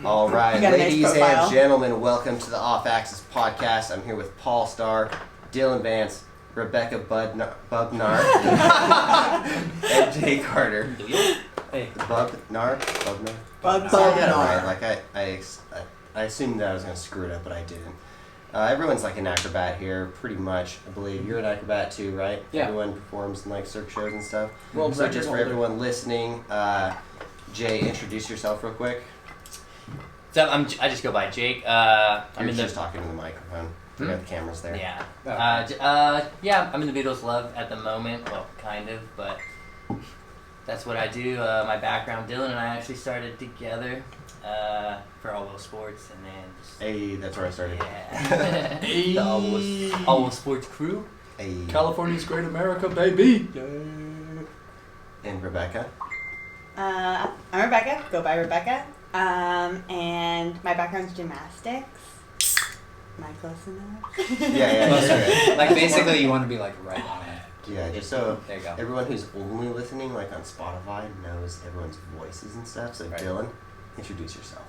All right, nice ladies profile. and gentlemen, welcome to the Off Axis Podcast. I'm here with Paul Starr, Dillon Vance, Rebekah Bubnar, and Jay Carter. Hey. Bubnar? Bubnar. I got it right. Like I assumed that I was going to screw it up, but I didn't. Everyone's like an acrobat here, pretty much. I believe you're an acrobat too, right? Yeah. Everyone performs in like circus shows and stuff. Well, so just for everyone listening, Jay, introduce yourself real quick. So I just go by Jake. I'm just talking to the microphone. We got the cameras there. Yeah. Okay. Yeah, I'm in the Beatles Love at the moment. Well, kind of, but that's what I do. My background, Dillon and I actually started together for All Those Sports, and then just, Hey, that's where I started. yeah. Hey. The All Those Sports crew. Hey. California's great America, baby. And Rebekah. I'm Rebekah. Go by Rebekah. And my background's gymnastics. Am I close enough? Yeah, Closer. yeah. Like basically, you want to be like right on it. Yeah, just so There you go. everyone who's only listening, like on Spotify, knows everyone's voices and stuff. So, Right. Dillon, introduce yourself.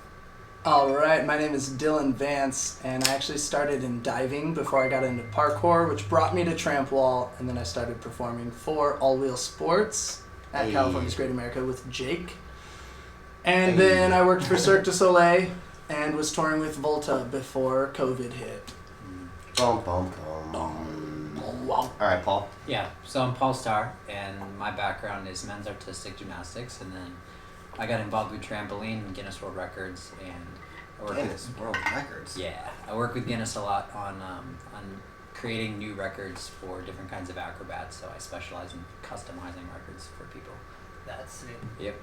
Alright, my name is Dillon Vance, and I actually started in diving before I got into parkour, which brought me to Trampwall, and then I started performing for All Wheel Sports at Hey. California's Great America with Jake. And Hey. then I worked for Cirque du Soleil and was touring with Volta before COVID hit. Bum, bum, bum. All right, Paul. Yeah, so I'm Paul Starr, and my background is men's artistic gymnastics, and then I got involved with Trampoline and Guinness World Records, and I work Guinness World Records. Yeah, I work with Guinness a lot on creating new records for different kinds of acrobats, so I specialize in customizing records for people. That's it. Yep.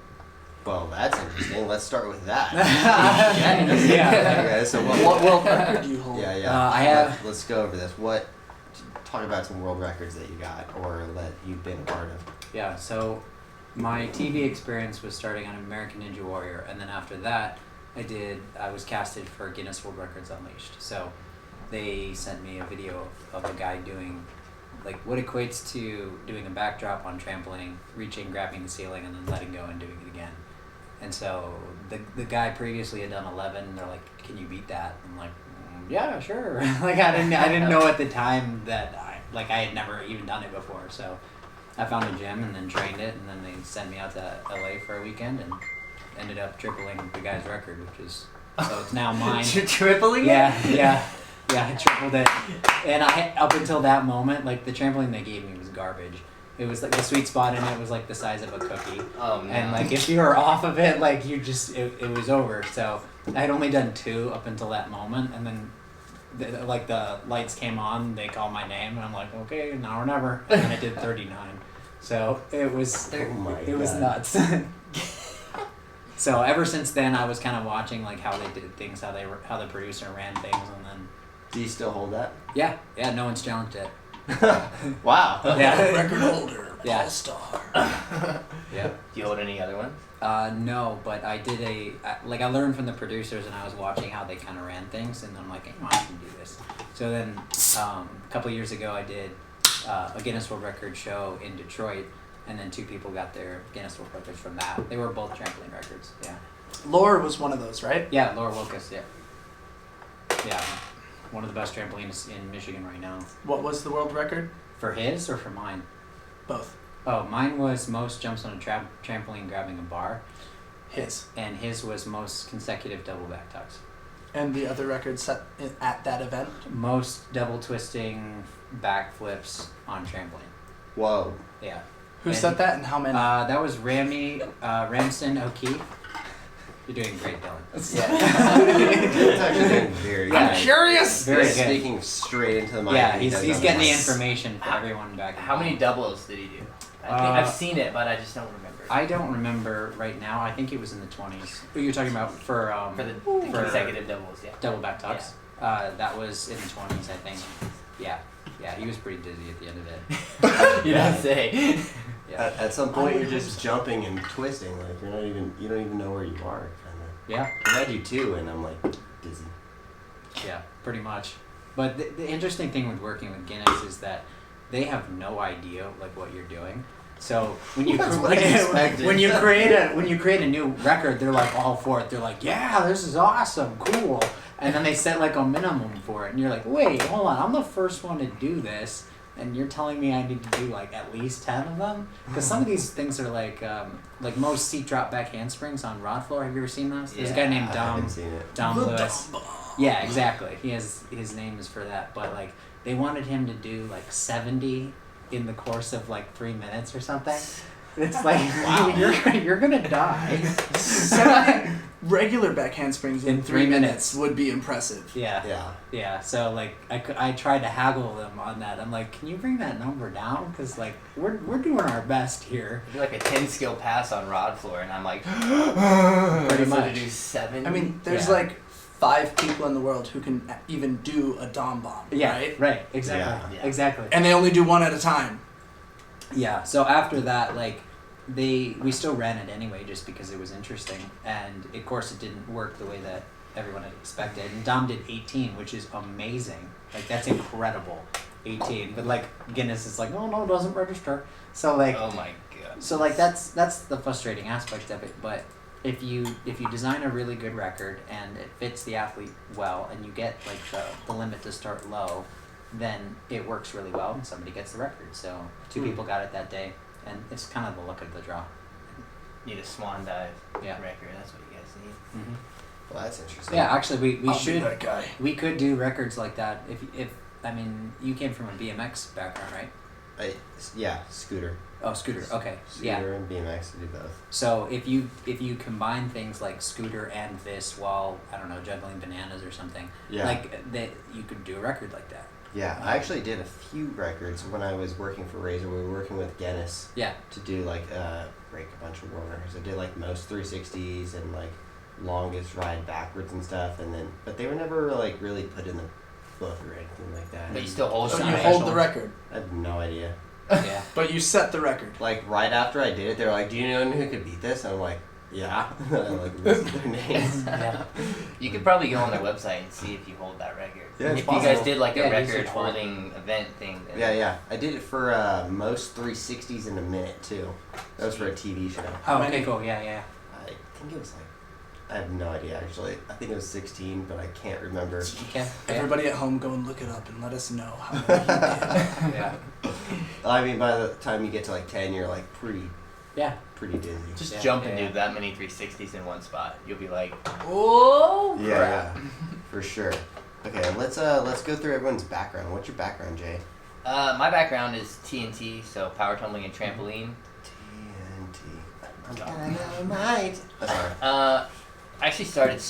Well, that's interesting. Let's start with that. Yeah. Okay, so What world record do you hold? Yeah. I have- Let's go over this. Talk about some world records that you got or that you've been a part of. Yeah, so my TV experience was starting on American Ninja Warrior, and then after that, I was casted for Guinness World Records Unleashed. So they sent me a video of a guy doing like what equates to doing a backdrop on trampoline, reaching, grabbing the ceiling, and then letting go and doing it again. And so the guy previously had done 11, and they're like, "Can you beat that?" I'm like, "Yeah, sure." Like I didn't know at the time that I had never even done it before. So I found a gym and then trained it, and then they sent me out to LA for a weekend and ended up tripling the guy's record, which is so it's now mine. Tripling it? Yeah, I tripled it. And I up until that moment, like the trampoline they gave me was garbage. It was like the sweet spot in it was like the size of a cookie. Oh, no. And like if you were off of it, like you just it was over. So I had only done 2 up until that moment, and then the lights came on, they called my name, and I'm like, okay, now or never. And then I did 39. So it was it was God. nuts. So ever since then, I was kind of watching like how they did things, how the producer ran things, and then Do you still hold that? yeah, no one's challenged it. Wow. Yeah. Record holder, Yeah. Paul Starr. Yeah. Do you hold any other ones? No, but I did I learned from the producers, and I was watching how they kind of ran things, and I'm like, hey, I can do this. So then a couple years ago, I did a Guinness World Record show in Detroit, and then 2 people got their Guinness World Records from that. They were both trampoline records. Yeah. Lore was one of those, right? Yeah, Laura Wilkus. Yeah. Yeah, one of the best trampolines in Michigan right now. What was the world record? For his or for mine? Both. Oh, mine was most jumps on a trampoline grabbing a bar. His. And his was most consecutive double back tucks. And the other record set at that event? Most double twisting backflips on trampoline. Whoa. Yeah. Who And, set that and how many? That was Ramston O'Keefe. You're doing great, Dylan. It's actually been very Yeah. good. Curious! Very He's good. speaking straight into the mic. Yeah, and he does he's on getting the this. information for everyone back at How many home. doubles did he do? I think I've seen it, but I just don't remember. I don't remember right now. I think it was in the 20s. Who you're talking about for For the for consecutive doubles, yeah. double back tucks? That was in the 20s, I think. Yeah, he was pretty dizzy at the end of it. You don't say. Yeah, At some point, you're just jumping and twisting. Like you don't even know where you are. Kind of. yeah, I do too, and I'm like dizzy. yeah, pretty much. But the interesting thing with working with Guinness is that they have no idea like what you're doing. So when you That's what I expected. when you create a new record, they're like all for it. They're like, yeah, this is awesome, cool. And then they set like a minimum for it, and you're like, wait, hold on, I'm the first one to do this, and you're telling me I need to do like at least 10 of them? Because some of these things are like most seat drop back handsprings on rod floor. Have you ever seen those? There's a guy named I Dom. haven't seen it. Dom The Lewis. Dumb Bomb. Yeah, exactly. His name is for that. But like they wanted him to do like 70 in the course of like 3 minutes or something. It's like you're gonna die. 70 regular back handsprings in In 3 3 minutes would be impressive. Yeah. Yeah. So like I tried to haggle them on that. I'm like, can you bring that number down? Because like we're doing our best here. I do like a 10 skill pass on rod floor, and I'm like, Pretty so much. to do 7. I mean, there's Yeah. like 5 people in the world who can even do a Dom Bomb, Yeah. right? Right. Exactly. Yeah. Exactly. And they only do one at a time. Yeah. So after that, like we still ran it anyway, just because it was interesting, and of course it didn't work the way that everyone had expected. And Dom did 18, which is amazing. Like that's incredible. 18, but like Guinness is like, no, it doesn't register. So like, oh my god. so like that's the frustrating aspect of it. But if you design a really good record and it fits the athlete well, and you get like the limit to start low, then it works really well, and somebody gets the record. So 2 people got it that day, and it's kind of the luck of the draw. Need a swan dive Yeah. record. That's what you guys need. Mm-hmm. Well, that's interesting. Yeah, actually, we I'll be should. that guy. We could do records like that. If I mean, you came from a BMX background, right? Yeah, scooter. Oh, scooter. Okay. Scooter Yeah. and BMX, I do both. So if you combine things like scooter and this while, I don't know, juggling bananas or something, Yeah. like that, you could do a record like that. Yeah, I actually did a few records when I was working for Razor. We were working with Guinness Yeah. to do like break a bunch of world records. I did like most 360s and like longest ride backwards and stuff, and then but they were never like really put in the book or anything like that. But you still hold So it. you Nice. hold the record, I have no idea. Yeah. but you set the record. Like right after I did it, they were like, "Do you know anyone who could beat this?" And I'm like, "Yeah." I like listed their names. Yeah. You could probably go on their website and see if you hold that record. Yeah, it's if you guys possible. did like a Yeah, you record search for it. holding event thing. Then Yeah. I did it for most 360s in a minute too. That was for a TV show. Oh, many? okay, cool. Yeah. I think it was like, I have no idea actually. I think it was 16, but I can't remember. Okay. Everybody at home, go and look it up and let us know how many you did. Yeah. I mean, by the time you get to like 10, you're like pretty Yeah. dizzy. just Yeah, jump and yeah. do that many 360s in one spot. You'll be like, oh Yeah, for sure. Okay, let's go through everyone's background. What's your background, Jay? My background is TNT, so power tumbling and trampoline. TNT. Dynamite. Sorry. I actually started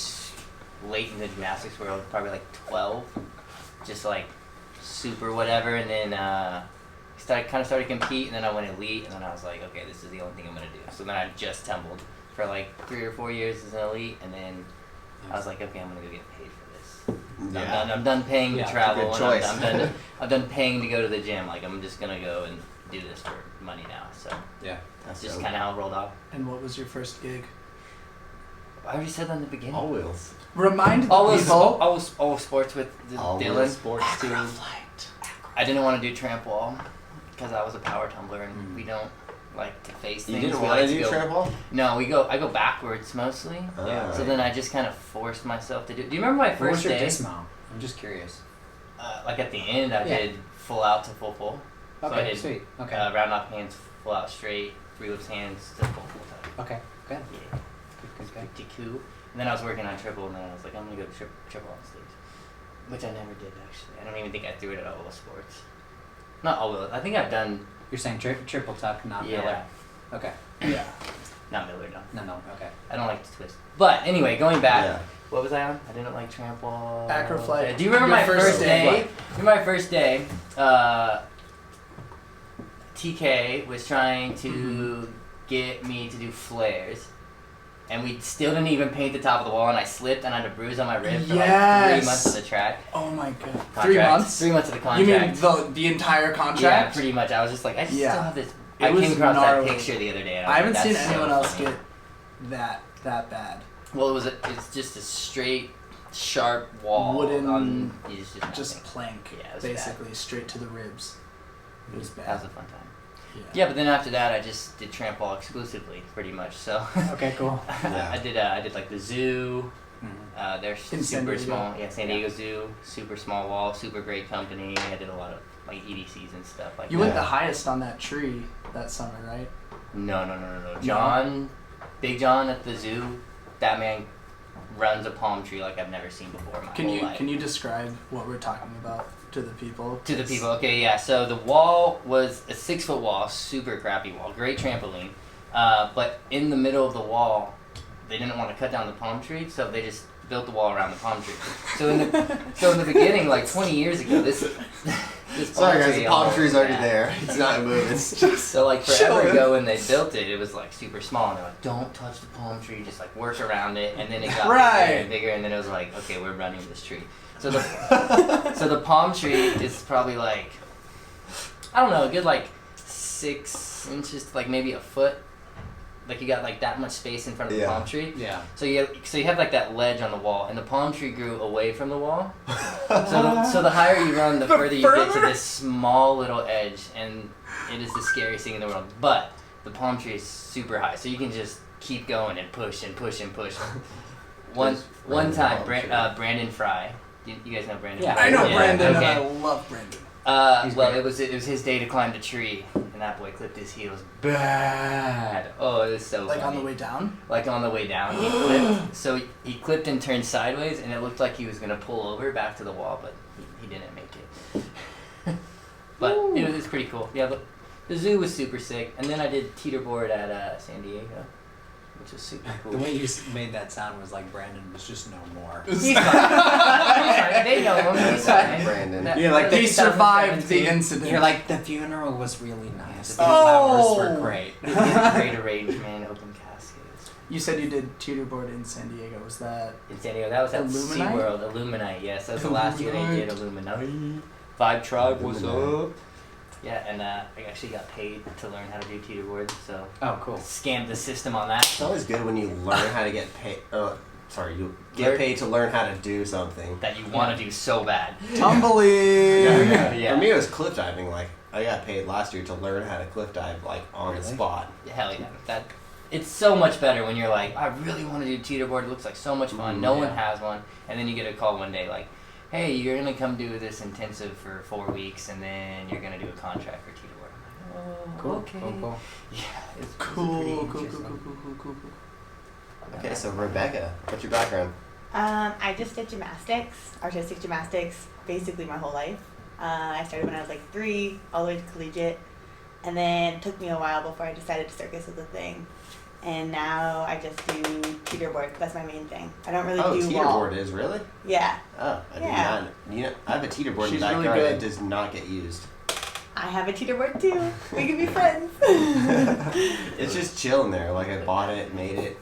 late in the gymnastics world, probably like 12, just like super whatever, and then started to compete, and then I went elite, and then I was like, okay, this is the only thing I'm gonna do. So then I just tumbled for like 3 or 4 years as an elite, and then I was like, okay, I'm gonna go get paid for this. Yeah. I'm done paying Yeah, to travel, good and choice. I'm done paying to go to the gym. Like I'm just gonna go and do this for money now. So Yeah. that's just kind of how it rolled out. And what was your first gig? I already said that in the beginning. All wheels. Remind the All people. sports with All Dillon. wheels sports team. I didn't want to do Trampwall because I was a power tumbler and we don't like to face You things. didn't We want to like do go- Trampwall? No, I go backwards mostly. Yeah. So then I just kind of forced myself to do. Do you remember my What was first your day? dismount? I'm just curious. Like at the end, I Yeah. did full out to full pull. So I Okay. did Sweet. Okay. round off hands, full out straight, 3 lifts hands to full time. Okay. Good. Yeah. Good. Pretty cool. And then I was working on triple, and then I was like, I'm gonna go triple on stage, which I never did actually. I don't even think I threw it at all sports. Not all wheels. I think I've done. You're saying triple tuck, not Yeah. Miller. Okay. Yeah. Not Miller, no. No. Okay. I don't like to twist. But anyway, going back. Yeah. What was I on? I didn't like Trampwall. Acroflight. Do you remember Your my first first day. day? Remember my first day? TK was trying to get me to do flares. And we still didn't even paint the top of the wall, and I slipped and I had a bruise on my rib for like 3 Yes. months of the track. Oh my god. Contract. 3 months? 3 months of the You contract. mean the entire contract? Yeah, pretty much. I was just like, I just Yeah. still have this. It I was came across gnarly. that picture the other day. And I haven't was like, seen "That's so anyone else funny." get that bad. Well, it's just a straight, sharp wall. Wooden- on, just Just nothing. plank, Yeah, it was basically, straight to the ribs. It was That bad. was a fun time. Yeah, but then after that, I just did Trampwall exclusively, pretty much. So Okay, cool. Yeah. I did like the zoo. They're In San super Diego. small. Yeah, San Diego Zoo, super small wall, super great company. I did a lot of like EDCs and stuff like You that. went the highest on that tree that summer, right? No. John, Big John at the zoo, that man runs a palm tree like I've never seen before in my whole life. Can you describe what we're talking about to the people? To the people, okay, yeah. So the wall was a 6-foot wall, super crappy wall, great trampoline. But in the middle of the wall, they didn't want to cut down the palm tree, so they just built the wall around the palm tree. So in the beginning, like 20 years ago, this palm Sorry guys, tree the palm almost- tree's already yeah. there. It's not moving. It's just So like forever ago when they built it, it was like super small, and they're like, don't touch the palm tree, just like work around it, and then it got Right. bigger and bigger, and then it was like, okay, we're running this tree. So the palm tree is probably like, I don't know, a good like 6 inches to like maybe a foot. Like you got like that much space in front of the Yeah. palm tree. Yeah. So you have like that ledge on the wall, and the palm tree grew away from the wall. So the higher you run, the further you get to this small little edge, and it is the scariest thing in the world. But the palm tree is super high, so you can just keep going and push and push and push. One time, Brandon Fry. You guys know Brandon? Yeah. Fry? I know Brandon, Okay. and I love Brandon. He's Well, great. it was his day to climb the tree, and that boy clipped his heels bad. Oh, it was so Like funny. on the way down? Like on the way down, he clipped. So he clipped and turned sideways, and it looked like he was gonna pull over back to the wall, but he didn't make it. But it was pretty cool. Yeah, the zoo was super sick, and then I did teeterboard at San Diego, which was super cool. The way you made that sound was like Brandon was just no more. He's fine. He's fine. They know him. He's fine. Brandon. That- Yeah, like that He was survived the 2017. incident. You're like, the funeral was really nice. The Oh. flowers were great. He did great arrangement, open caskets. You said you did teeterboard in San Diego. Was that In San Diego, that was at Illuminite? SeaWorld. Illuminite, yes. That was the last year they did Illuminite. Vibe Tribe, what's up? Yeah, and I actually got paid to learn how to do teeterboard, so Oh, cool. scammed the system on that. It's always good when you learn how to get paid. You get paid to learn how to do something. That you want to do so bad. tumbling? Yeah. For me, it was cliff diving. Like I got paid last year to learn how to cliff dive, like on the Really? spot. Hell yeah. It's so much better when you're like, I really want to do teeterboard. It looks like so much fun. No one Yeah. has one. And then you get a call one day like, hey, you're going to come do this intensive for 4 weeks, and then you're going to do a contract for teeterboard. I'm like, oh, Cool. okay. Cool. Yeah, it's Cool. pretty interesting. Cool. Okay, so Rebekah, what's your background? I just did gymnastics, artistic gymnastics, basically my whole life. I started when I was like 3, all the way to collegiate, and then it took me a while before I decided circus was a thing. And now I just do teeterboard. That's my main thing. I don't really do wall. teeterboard is really? Yeah, Oh, I did Yeah. not. You know, I have a teeterboard in She's the really backyard good. that does not get used. I have a teeterboard too. We can be friends. It's just chilling there. Like I bought it, made it,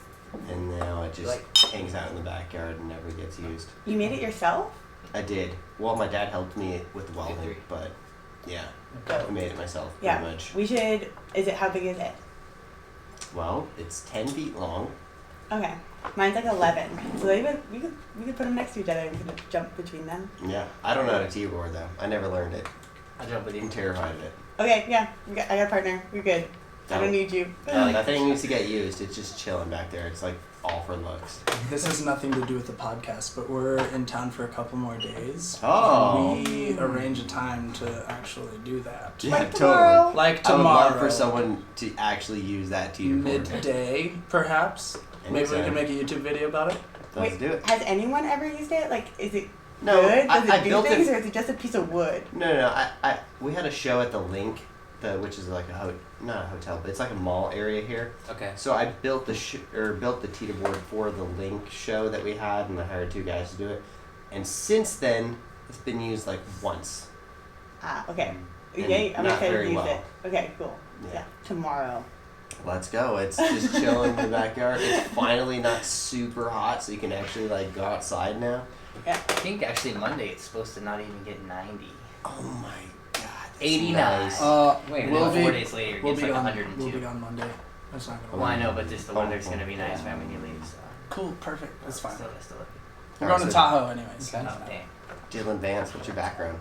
and now it just Like- hangs out in the backyard and never gets used. You made it yourself? I did. Well, my dad helped me with the welding, Victory. but yeah, I Dope. made it myself Yeah. pretty much. We should. Is it? How big is it? Well, it's 10 feet long. Okay. Mine's like 11. So even we could put them next to each other and we could jump between them. Yeah, I don't know how to teeterboard though. I never learned it. I'll jump with I'm you. terrified of it. Okay. Yeah. I got a partner. We're good. I don't need you. That thing needs to get used. It's just chilling back there. It's like all for looks. This has nothing to do with the podcast, but we're in town for a couple more days. Oh. We arrange a time to actually do that. Yeah, Like tomorrow. Like I would love tomorrow. for someone to actually use that teeterboard. Midday, perhaps. Maybe we Anytime. can make a YouTube video about it. Let's Wait, do it. has anyone ever used it? Like, is it No, good? Does I it do built things, it. or is it just a piece of wood? No. We had a show at the Link, which is like not a hotel, but it's like a mall area here. Okay. So I built the teeterboard for the Link show that we had, and I hired 2 guys to do it. And since then, it's been used like once. Ah, okay. And Yay, I'm not excited very to use well. it. Okay, cool. Yeah. Yeah, tomorrow. Let's go. It's just chilling in the backyard. It's finally not super hot, so you can actually like go outside now. Yeah. I think actually Monday it's supposed to not even get 90. Oh my god. that's 89. nice. Wait, And We'll then be- 4 days later it We'll gets be like on. 102. We'll be on Monday. That's not gonna Well, work. I know, but just the weather's gonna be nice right when you leave. So. Cool. Perfect. That's fine. Still, We're going to Tahoe anyways. Okay. oh, damn. Dillon, Vance, what's your background?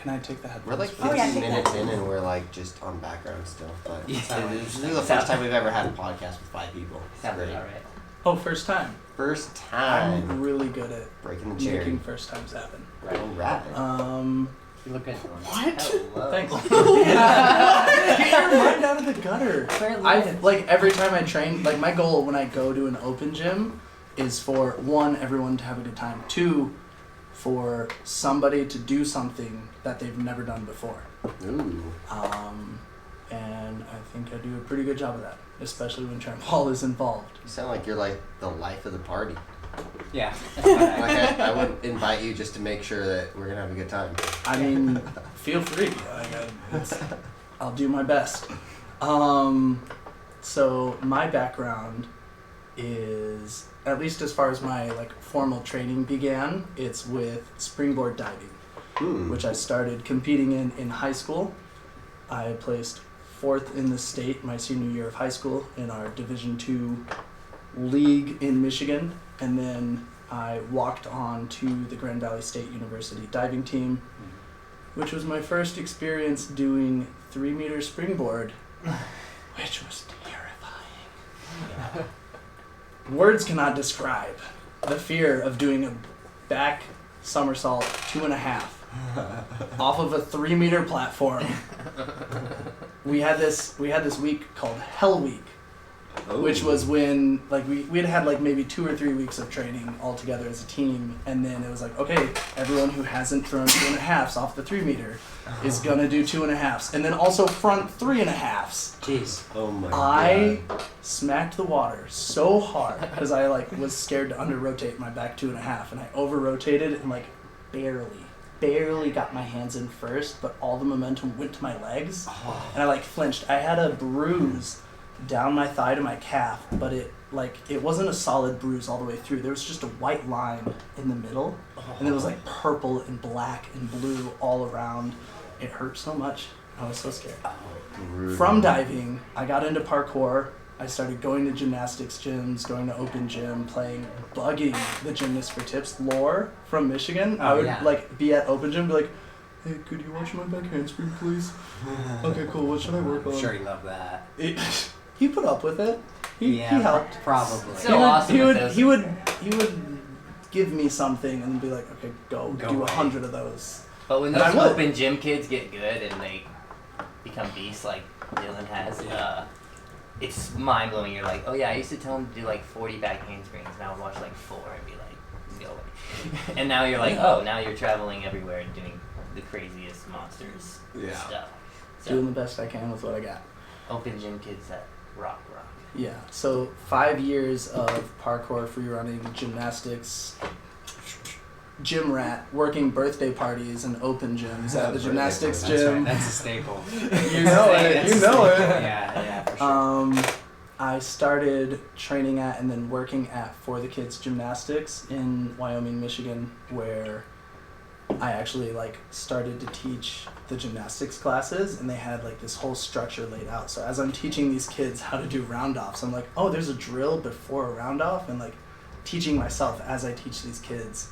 Can I take the headphones? We're like please? 15 take minutes that. in and we're like just on background still. But Yeah. this is the first time we've ever had a podcast with 5 people. It's Sounds great. about right. Oh, first time. First time I'm really good at breaking the chair. making first times happen. All right. You look good. What? Hello. Thanks. Get your mind out of the gutter. I've Like every time I train, like my goal when I go to an open gym is for 1, everyone to have a good time. 2, for somebody to do something that they've never done before. Ooh. And I think I do a pretty good job of that, especially when Trampwall is involved. You sound like you're like the life of the party. Yeah. Like I would invite you just to make sure that we're gonna have a good time. I mean, feel free. I'll do my best. So my background is, at least as far as my like formal training began, it's with springboard diving, which I started competing in high school. I placed 4th in the state my senior year of high school in our Division II league in Michigan, and then I walked on to the Grand Valley State University diving team, which was my first experience doing 3-meter springboard, which was terrifying. Words cannot describe the fear of doing a back somersault 2.5 off of a 3-meter platform. We had this week called Hell Week, which was when like we had like maybe 2 or 3 weeks of training all together as a team, and then it was like, okay, everyone who hasn't thrown 2.5s off the 3-meter is gonna do 2.5s, and then also front 3.5s. Jeez. Oh my I god. smacked the water so hard because I like was scared to under rotate my back 2.5, and I over rotated and like barely got my hands in first, but all the momentum went to my legs, and I like flinched. I had a bruise down my thigh to my calf, but it wasn't a solid bruise all the way through. There was just a white line in the middle, and it was like purple and black and blue all around. It hurt so much. I was so scared. Brutal. From diving, I got into parkour. I started going to gymnastics gyms, going to open gym, bugging the Gymnast for Tips Lore from Michigan. I would like be at open gym and be like, hey, could you watch my back handspring, please? Okay, cool. What should I work on? I'm sure you love that. He put up with it. He helped. Probably. So awesome with those. He would give me something and be like, okay, go do away. 100 of those. But when And I those would. open gym kids get good and they become beasts like Dillon has, it's mind blowing. You're like, oh yeah, I used to tell him to do like 40 back handsprings, and I would watch like 4 and be like, no way. And now you're like, oh, now you're traveling everywhere and doing the craziest monsters stuff. So Doing the best I can with what I got. open gym kids that rock. Yeah, so 5 years of parkour, free running, gymnastics, gym rat, working birthday parties and open gyms at the gymnastics That's gym. right. That's a staple. You know it. You know it. Yeah, for sure. I started training at and then working at For the Kids Gymnastics in Wyoming, Michigan, where I actually like started to teach the gymnastics classes, and they had like this whole structure laid out. So as I'm teaching these kids how to do round offs, I'm like, oh, there's a drill before a round off, and like teaching myself as I teach these kids.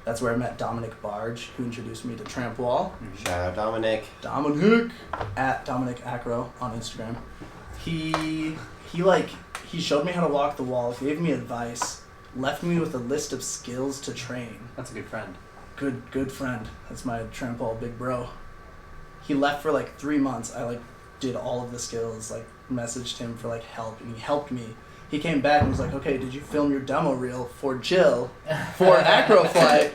That's where I met Dominic Barge, who introduced me to Trampwall. Shout out Dominic. Dominic at Dominic Acro on Instagram. He showed me how to walk the wall, gave me advice, left me with a list of skills to train. That's a good friend. Good friend. That's my Trampwall big bro. He left for like 3 months. I like did all of the skills, like messaged him for like help, and he helped me. He came back and was like, okay, did you film your demo reel for Jill for Acroflight?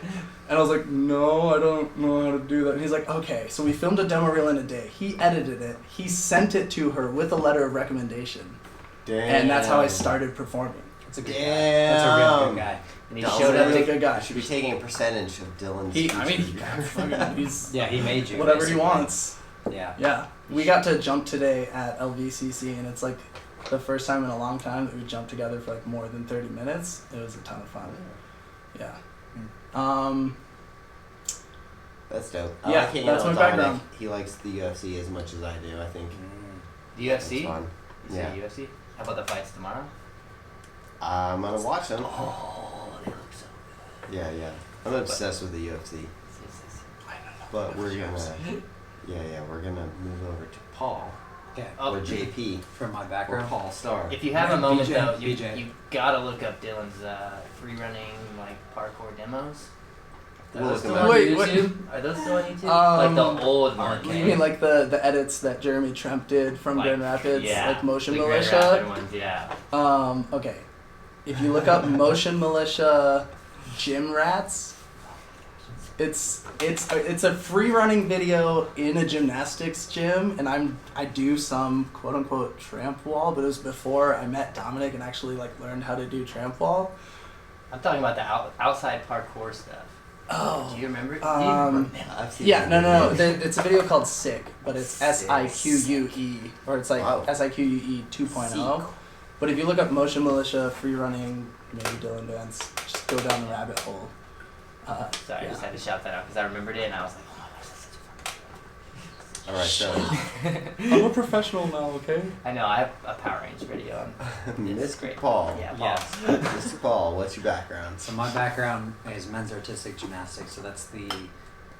And I was like, no, I don't know how to do that. And he's like, okay. So we filmed a demo reel in a day. He edited it. He sent it to her with a letter of recommendation. Damn. And that's how I started performing. That's a good guy. That's a real good guy. And he Dominic. showed up Really to good guy. Should be taking a percentage of Dillon's. He's Yeah, he made you. whatever he basically. wants. Yeah. Yeah. We got to jump today at LVCC, and it's like the first time in a long time that we jumped together for like more than 30 minutes. It was a ton of fun. Yeah. That's dope. Yeah, I like hanging that's out with my Dominic. background. He likes the UFC as much as I do, I think. the UFC. It's fun. You Yeah. see UFC? How about the fights tomorrow? I'm gonna watch them. Oh, they look so good. Yeah. I'm obsessed with the UFC. It's- I don't but we're gonna we're gonna move over to Paul Okay. or JP From my or background. Paul Star. If you have a moment BJ. though, you BJ. gotta look up Dillon's free running like parkour demos. Are We'll those look still them on up. Wait, YouTube? Are those still on YouTube? Like the old ones. You mean like the edits that Jeremy Tremp did from Like, Grand Rapids, yeah, like Motion the Grand Militia? Rapid ones, yeah. Okay. If you look up Motion Militia Gym Rats, it's a free running video in a gymnastics gym, and I do some quote unquote Trampwall, but it was before I met Dominic and actually like learned how to do Trampwall. I'm talking about the outside parkour stuff. Oh. Do you remember? I've seen Yeah, that no. video. It's a video called Sick, but it's Sick. SIQUE, or it's like Wow. SIQUE 2.0. But if you look up Motion Militia, free running, maybe Dillon Vance, just go down the rabbit hole. Sorry, I just had to shout that out because I remembered it and I was like, oh my gosh, that's such a fucking All right, so I'm a professional now, okay? I know, I have a Power Range video. It's Mr. great. Paul. Yeah, Yeah. Paul. Mr. Paul, what's your background? So my background is men's artistic gymnastics. So that's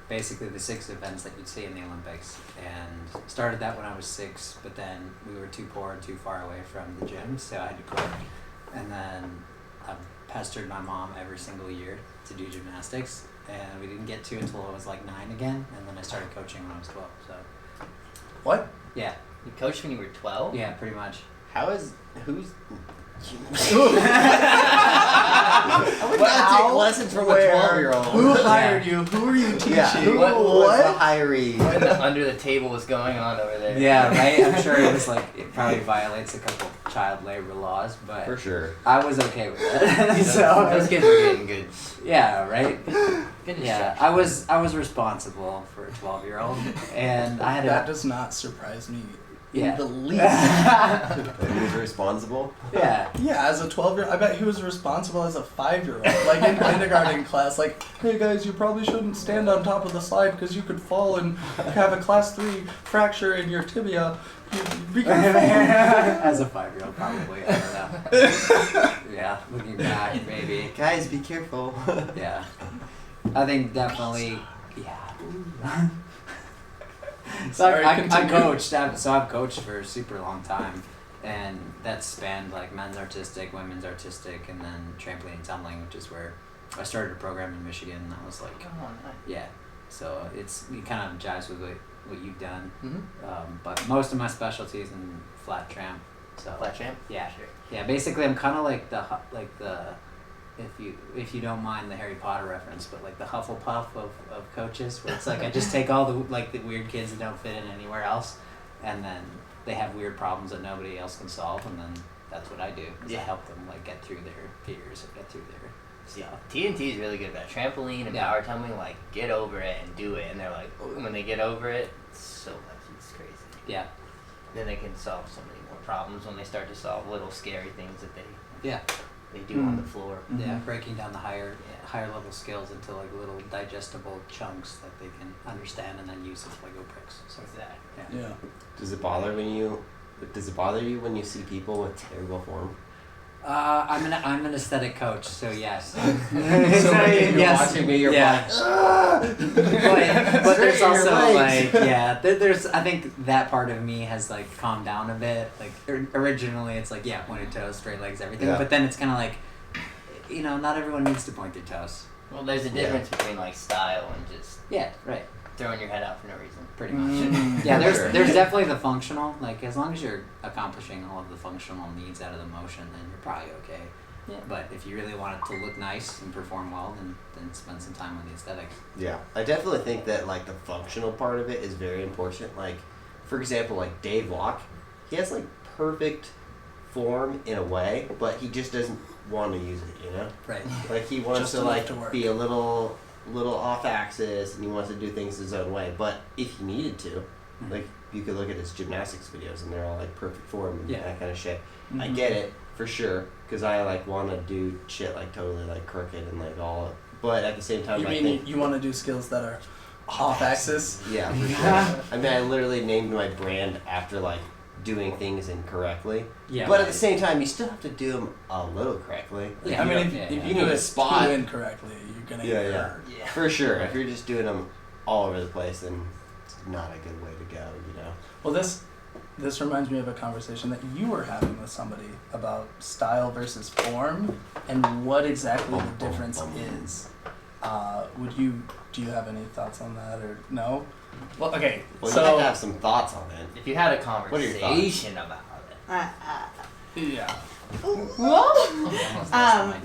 basically the 6 events that you'd see in the Olympics. And started that when I was 6, but then we were too poor and too far away from the gym, so I had to quit. And then I pestered my mom every single year to do gymnastics, and we didn't get to until I was like 9 again, and then I started coaching when I was 12. So What? yeah, You coached when you were 12? yeah, pretty much. Who's I would not take lessons from a 12-year-old. Who hired you? Who are you teaching? Yeah, who was the hiree? What the under the table was going on over there? Yeah, right. I'm sure it was like it probably violates a couple child labor laws, but For sure. I was okay with that. Those So kids were getting good. yeah, right. Good Yeah, instruction. I was responsible for a 12-year-old, and I had That a does not surprise me Yeah. in the least. That he was responsible. yeah. Yeah, as a 12-year-old, I bet he was responsible as a 5-year-old. Like in kindergarten class, like, hey guys, you probably shouldn't stand on top of the slide because you could fall and have a class 3 fracture in your tibia. Be careful. As a 5-year-old, probably. I don't know. Yeah, looking back, maybe. Guys, be careful. Yeah, I think definitely. Yeah. So Sorry, I continue. coached. I've coached for a super long time, and that spanned like men's artistic, women's artistic, and then trampoline and tumbling, which is where I started a program in Michigan. And that was like, Oh, nice. yeah. So it kind of jives with what you've done. Mhm. But most of my specialty is in flat tramp. So Flat champ? Yeah. Sure. yeah, basically I'm kind of like the if you don't mind the Harry Potter reference, but like the Hufflepuff of coaches, where it's like I just take all the weird kids that don't fit in anywhere else, and then they have weird problems that nobody else can solve, and then that's what I do. Is I Yeah. help them like get through their fears and get through their stuff. TNT is really good about trampoline and Yeah. power tumbling. Like, get over it and do it. And they're like, oh, when they get over it, it's so much. It's crazy. Yeah, Then they can solve so many more problems when they start to solve little scary things that yeah, they do on the floor. yeah. Mhm. Breaking down the higher level skills into like little digestible chunks that they can understand and then use as Lego bricks. So Exactly. Yeah. Does it bother you when you see people with terrible form? I'm an aesthetic coach, so yes. So when you're watching me, you're yeah. but there's Straighten your also legs. like there's I think that part of me has like calmed down a bit. Like originally it's like pointed toes, straight legs, everything. Yeah. But then it's kind of like not everyone needs to point their toes. Well, there's a difference between like style and just Yeah, right. throwing your head out for no reason. Pretty much. Mm. Yeah, Sure. there's definitely the functional. Like as long as you're accomplishing all of the functional needs out of the motion, then you're probably okay. Yeah. But if you really want it to look nice and perform well, then spend some time on the aesthetics. Yeah, I definitely think that like the functional part of it is very important. Like, for example, like Dave Locke, he has like perfect form in a way, but he just doesn't want to use it. Right. Like he wants Just to enough like to work. be a little off axis, and he wants to do things his own way. But if he needed to, Mhm. like you could look at his gymnastics videos, and they're all like perfect form and Yeah. that kind of shit. I Mhm. get it for sure, because I like want to do shit like totally like crooked and like all. But at the same time, You I mean think you want to do skills that are off axis? yeah, for sure. I mean, I literally named my brand after like doing things incorrectly. Yeah. But at the same time, you still have to do them a little correctly. Like, I you mean, don't- if yeah, you you do need a it spot. too incorrectly, you're gonna Yeah, get yeah. hurt. Yeah. for sure. Right. If you're just doing them all over the place, then it's not a good way to go, you know. Well, this reminds me of a conversation that you were having with somebody about style versus form and what exactly the difference is. Do you have any thoughts on that or no? Well, okay. Well, so you have to have some thoughts on it. If you had a What are your thoughts? conversation about it. yeah.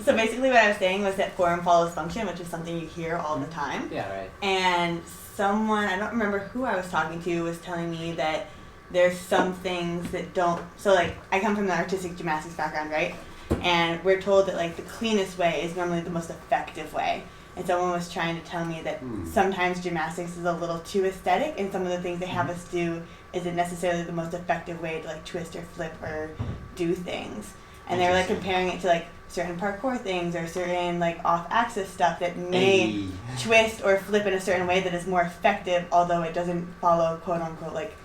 So basically what I was saying was that form follows function, which is something you hear all the time. Yeah, right. And someone, I don't remember who I was talking to, was telling me that there's some things that don't, so like I come from the artistic gymnastics background, right? And we're told that like the cleanest way is normally the most effective way. And someone was trying to tell me that sometimes gymnastics is a little too aesthetic, and some of the things they have us do isn't necessarily the most effective way to like twist or flip or do things. And they were like comparing it to like certain parkour things or certain like off-axis stuff that may twist or flip in a certain way that is more effective, although it doesn't follow quote-unquote like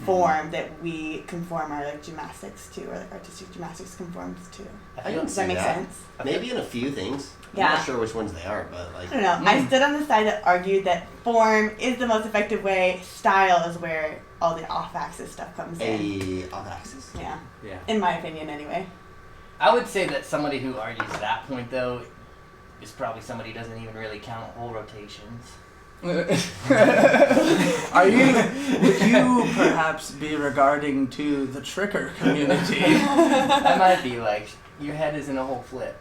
form that we conform our like gymnastics to, or like artistic gymnastics conforms to. Does that make sense? Maybe in a few things. I'm Yeah. not sure which ones they are, but like. I don't know. I stood on the side that argued that form is the most effective way. Style is where all the off-axis stuff comes in. Off-axis. Yeah. Yeah. In my opinion, anyway. I would say that somebody who argues that point, though, is probably somebody who doesn't even really count whole rotations. Would you perhaps be regarding to the tricker community? I might be like, your head is in a whole flip.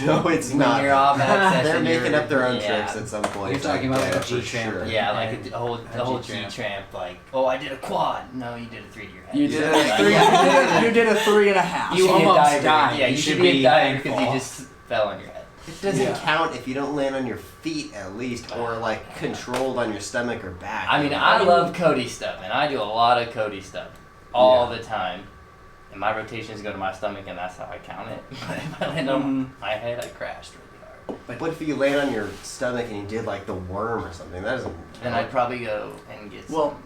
No, it's When not. you're off access They're and making you're- up their own yeah. tricks at some point. You're talking about yeah, the for G-tramp. sure. Yeah, like Right. a whole G-tramp, like, oh, I did a quad. No, you did a 3 to your head. You did a three. You did a 3.5. You should be a almost diver. died. Yeah, You you should should be be a diver because thankful. you just fell on your head. It doesn't Yeah. count if you don't land on your feet at least, or like controlled on your stomach or back. I mean, I love Cody stuff, and I do a lot of Cody stuff all the time. And my rotations go to my stomach, and that's how I count it. But if I land on my head, I crashed really hard. But if you land on your stomach and you did like the worm or something, that doesn't count. Then I'd probably go and get some Well-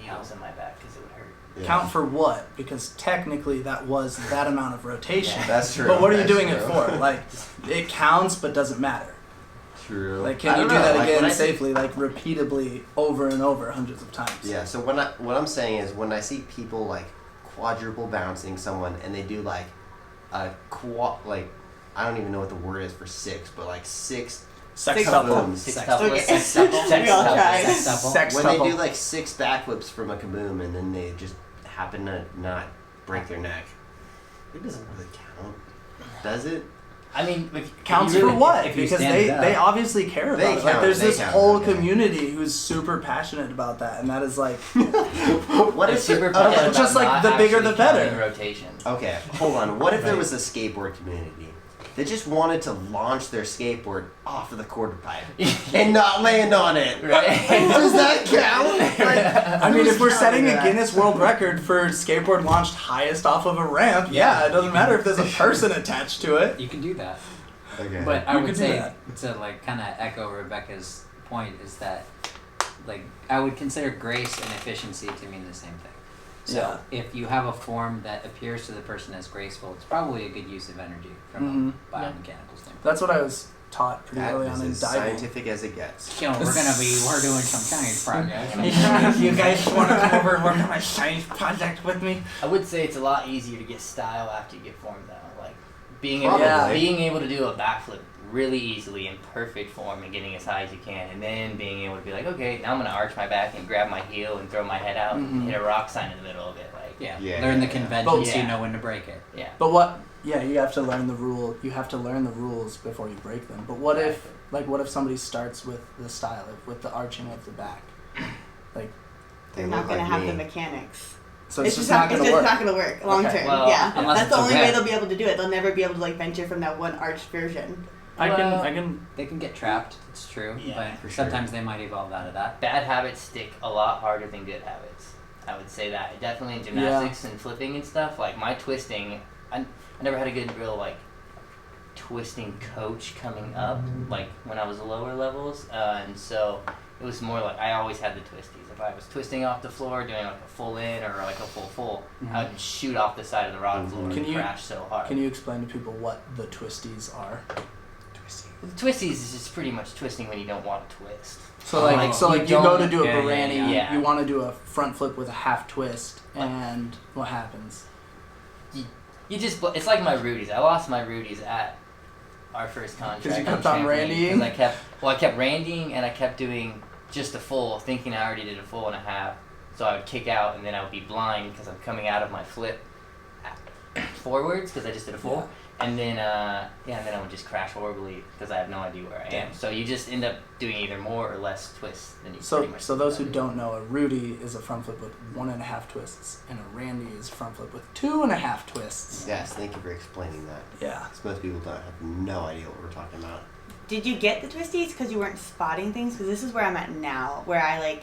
needles in my back because it would hurt. Yeah. Count for what? Because technically that was that amount of rotation. That's true. But what are you That's doing it true. for? Like, it counts but doesn't matter. True. Like, I can you don't do know, that like, again when I see- safely, like repeatedly, over and over, hundreds of times? Yeah. So what I'm saying is when I see people like quadruple bouncing someone and they do like a like I don't even know what the word is for 6, but like 6 Sextuple. kabooms. Sextuple. Okay. Sextuple. We all tried. Sextuple. When they Sextuple. do like 6 backflips from a kaboom and then they just happen to not break their neck, it doesn't really count, does it? I mean, if Counts you really, for what? if you Because stand they, it up. they obviously care They about it. Like, count, there's they this count, whole okay. community who's super passionate about that, and that is like, What It's if super okay, passionate just about like not the bigger the actually counting better. rotations. Okay, hold on. What if there Right. was a skateboard community that just wanted to launch their skateboard off of the quarter pipe and not land on it? Right. Does that count? Like, I mean, who's if we're setting a counting that? Guinness World Record for skateboard launched highest off of a ramp, yeah, it doesn't matter if there's a person attached to it. You can do that. Okay. But I You would could do say, that. to like kind of echo Rebekah's point, is that like I would consider grace and efficiency to mean the same thing. So if you have a form that appears to the person as graceful, it's probably a good use of energy from a biomechanical standpoint. That's what I was taught pretty that early on in is as diving. scientific as it gets. You know, we're doing some science project. You guys want to come over and work on my science project with me? I would say it's a lot easier to get style after you get form though. Like being Probably. being able to do a backflip really easily in perfect form and getting as high as you can, and then being able to be like, okay, now I'm gonna arch my back and grab my heel and throw my head out and hit a rock sign in the middle of it. Like Yeah, learn the conventions But- so you know when to break it. yeah. But what? Yeah, you have to learn the rule. You have to learn the rules before you break them. But what if, what if somebody starts with the style, with the arching of the back? Like, They're They not look going to like have me. the mechanics. so it's, just not not going it's to just work. not going to work long Okay. term. Well, yeah. unless That's the it's only okay. way they'll be able to do it. They'll never be able to like venture from that one arched version. I Well, can. They can get trapped, it's true, Yeah, but for sure. sometimes they might evolve out of that. Bad habits stick a lot harder than good habits. I would say that. Definitely in gymnastics and flipping and stuff. Like my twisting, I never had a good real like twisting coach coming up, like when I was lower levels, and so it was more like I always had the twisties. If I was twisting off the floor, doing like a full in or like a full, I would shoot off the side of the rock floor Can and you- crash so hard. Can you explain to people what the twisties are? Twisties. Twisties is just pretty much twisting when you don't want to twist. So you go to do a Barani, yeah. you want to do a front flip with a half twist, and what happens? You just, it's like my Rudies. I lost my Rudies at our first contract. Because you kept on randying? I kept randying and I kept doing just a full, thinking I already did a full and a half. So I would kick out and then I would be blind because I'm coming out of my flip forwards because I just did a full. Yeah. And then, and then I would just crash horribly because I have no idea where I am. So you just end up doing either more or less twists than you pretty much. So those who don't know, a Rudy is a front flip with 1.5 twists, and a Randy is a front flip with 2.5 twists. Yes, thank you for explaining that. Yeah. Because most people don't have no idea what we're talking about. Did you get the twisties because you weren't spotting things? Because this is where I'm at now, where I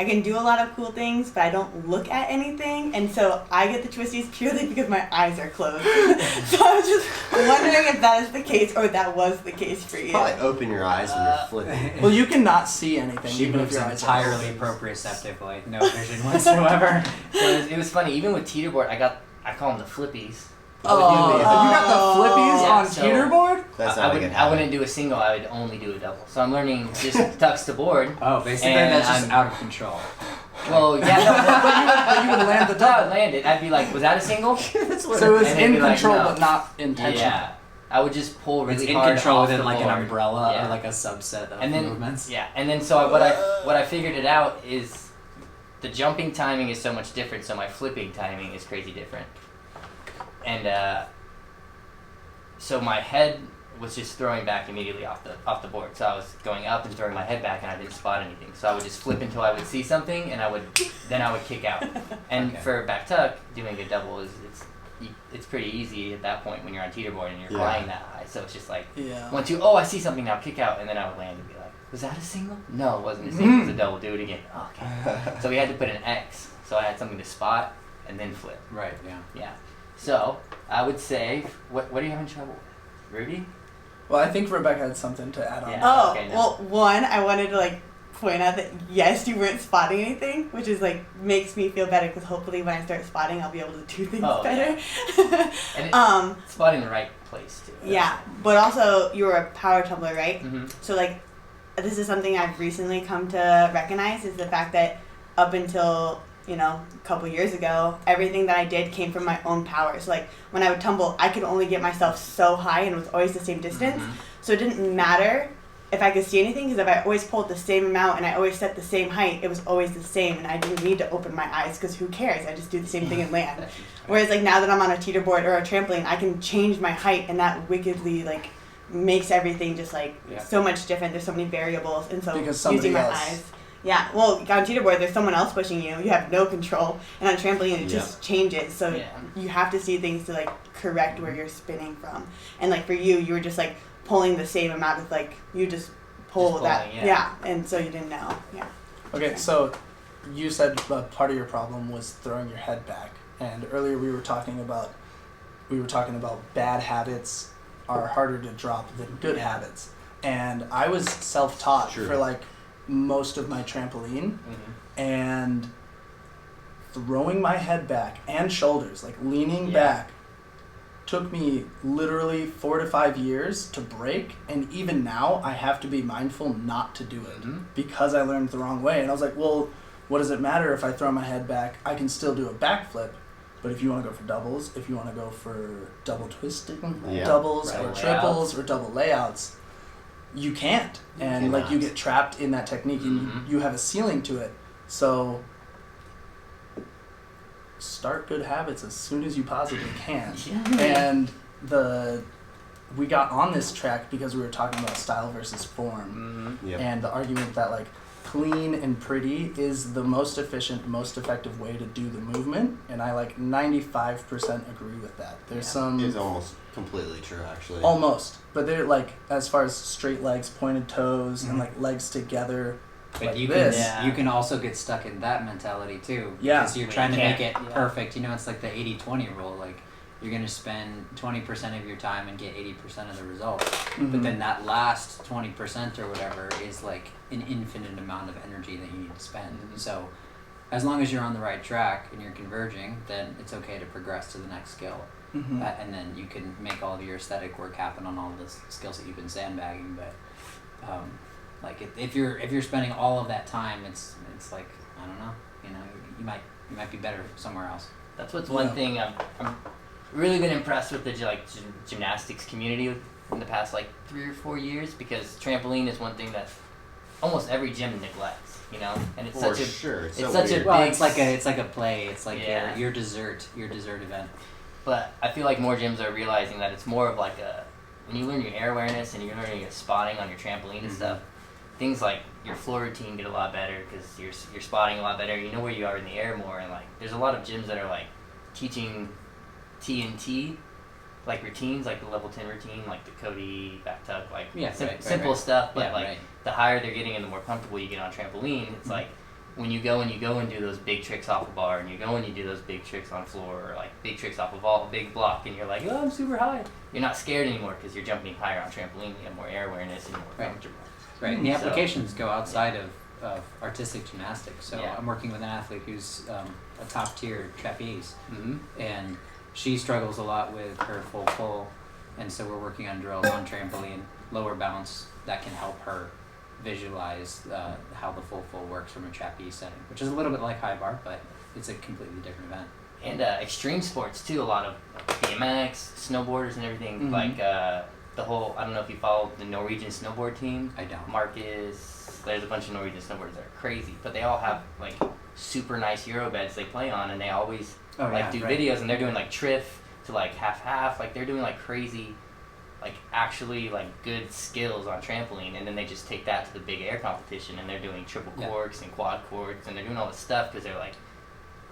can do a lot of cool things, but I don't look at anything, and so I get the twisties purely because my eyes are closed. So I was just wondering if that is the case, or that was the case for you. Probably open your eyes when you're flipping. Well, you cannot see anything She even if moves your eyes are entirely closed. proprioceptively, no vision whatsoever. It was funny, even with teeterboard, I call them the flippies. Oh, you got the flippies Yeah, on so- teeterboard? That's I not a wouldn't, good I habit. wouldn't do a single, I would only do a double. So I'm learning just tucks to board. Oh, basically And that's just I'm- out of control. Well, yeah, no, But you would land the but I double. would land it. I'd be like, was that a single? So it was And they'd in be like, control no. but not intentional. Yeah. I would just pull really It's in hard control off within the like board. an umbrella Yeah. or like a subset of And then, movements. yeah, and then so what I figured it out is the jumping timing is so much different, so my flipping timing is crazy different. And so my head was just throwing back immediately off the board. So I was going up and throwing my head back, and I didn't spot anything. So I would just flip until I would see something, and then I would kick out. And Okay. for back tuck, doing a double it's pretty easy at that point when you're on teeterboard and you're Yeah. flying that high. So it's just like Yeah. 1, 2, oh, I see something now, kick out, and then I would land and be like, was that a single? No, it wasn't a single, it was a double, do it again. Oh, okay. So we had to put an X, so I had something to spot and then flip. Right, yeah. Yeah. So I would say, what are you having trouble with? Rudy? Well, I think Rebekah had something to add on. Yeah. Oh, Okay, no. well, one, I wanted to point out that yes, you weren't spotting anything, which is makes me feel better because hopefully when I start spotting, I'll be able to do things Oh, better. And spotting the right place too. Yeah, but also you were a power tumbler, right? Mm-hmm. So this is something I've recently come to recognize is the fact that up until a couple years ago, everything that I did came from my own power. So when I would tumble, I could only get myself so high, and it was always the same distance. Mm-hmm. So it didn't matter if I could see anything, because if I always pulled the same amount and I always set the same height, it was always the same, and I didn't need to open my eyes because who cares? I just do the same thing and land. Whereas now that I'm on a teeterboard or a trampoline, I can change my height, and that wickedly makes everything just Yeah. so much different. There's so many variables, and so Because somebody using my else. eyes. Yeah, well, on teeterboard, there's someone else pushing you. You have no control, and on trampoline, it just changes. So Yeah. you have to see things to correct where you're spinning from. And for you were just pulling the same amount of you just pull Just that. pulling, yeah. And so you didn't know. Yeah. Okay, so you said part of your problem was throwing your head back, and earlier we were talking about bad habits are harder to drop than good habits, and I was self-taught Sure. for most of my trampoline, Mm-hmm. and throwing my head back and shoulders, leaning Yeah. back, took me literally 4 to 5 years to break, and even now I have to be mindful not to do it Mhm. because I learned the wrong way. And I was like, well, what does it matter if I throw my head back? I can still do a backflip, but if you want to go for doubles, if you want to go for double twisting Yeah. doubles Right. or Layouts. triples or double layouts, you can't. And you cannot. get trapped in that technique, and Mhm. you have a ceiling to it. So start good habits as soon as you possibly can. And we got on this track because we were talking about style versus form, Mm-hmm. Yep. and the argument that clean and pretty is the most efficient, most effective way to do the movement, and I 95% agree with that. There's some It's almost completely true, actually. almost, but they're as far as straight legs, pointed toes, and legs together. But you this. can you can also get stuck in that mentality too. Yeah. Because you're Well, trying you to make it can't. Yeah. perfect. It's like the 80-20 rule. You're gonna spend 20% of your time and get 80% of the results. Mhm. But then that last 20% or whatever is an infinite amount of energy that you need to spend. Mhm. So as long as you're on the right track and you're converging, then it's okay to progress to the next skill. Mm-hmm. And then you can make all of your aesthetic work happen on all the skills that you've been sandbagging. But like if you're spending all of that time, it's like, I don't know, you know, you might be better somewhere else. That's what's one thing I'm really been impressed with the gymnastics community in the past like 3 or 4 years, because trampoline is one thing that almost every gym neglects, you know, and it's such a It's it's so such weird. a Well, big it's like a play. It's like Yeah. your dessert event. But I feel like more gyms are realizing that it's more of like when you learn your air awareness and you're learning your spotting on your trampoline and stuff, things like your floor routine get a lot better because you're spotting a lot better. You know where you are in the air more, and like there's a lot of gyms that are like teaching TNT like routines, like the level 10 routine, like the Cody back tuck, like simple stuff. But the higher they're getting and the more comfortable you get on trampoline, it's like when you go and do those big tricks off a bar, and you go and you do those big tricks on floor, or like big tricks off a big block, and you're like, oh, I'm super high. You're not scared anymore because you're jumping higher on trampoline. You have more air awareness and you're more comfortable. Right. And the applications go outside of artistic gymnastics. So I'm working with an athlete who's a top tier trapeze, and she struggles a lot with her full pull, and so we're working on drills on trampoline, lower bounce that can help her visualize how the full works from a trapeze setting, which is a little bit like high bar, but it's a completely different event. And extreme sports too, a lot of BMX, snowboarders and everything, like the whole, I don't know if you follow the Norwegian snowboard team. I don't. Marcus, there's a bunch of Norwegian snowboarders that are crazy, but they all have like super nice Euro beds they play on, and they always do videos, and they're doing like triff to like half, like they're doing like crazy, like actually like good skills on trampoline, and then they just take that to the big air competition, and they're doing triple corks and quad corks, and they're doing all this stuff because they're like,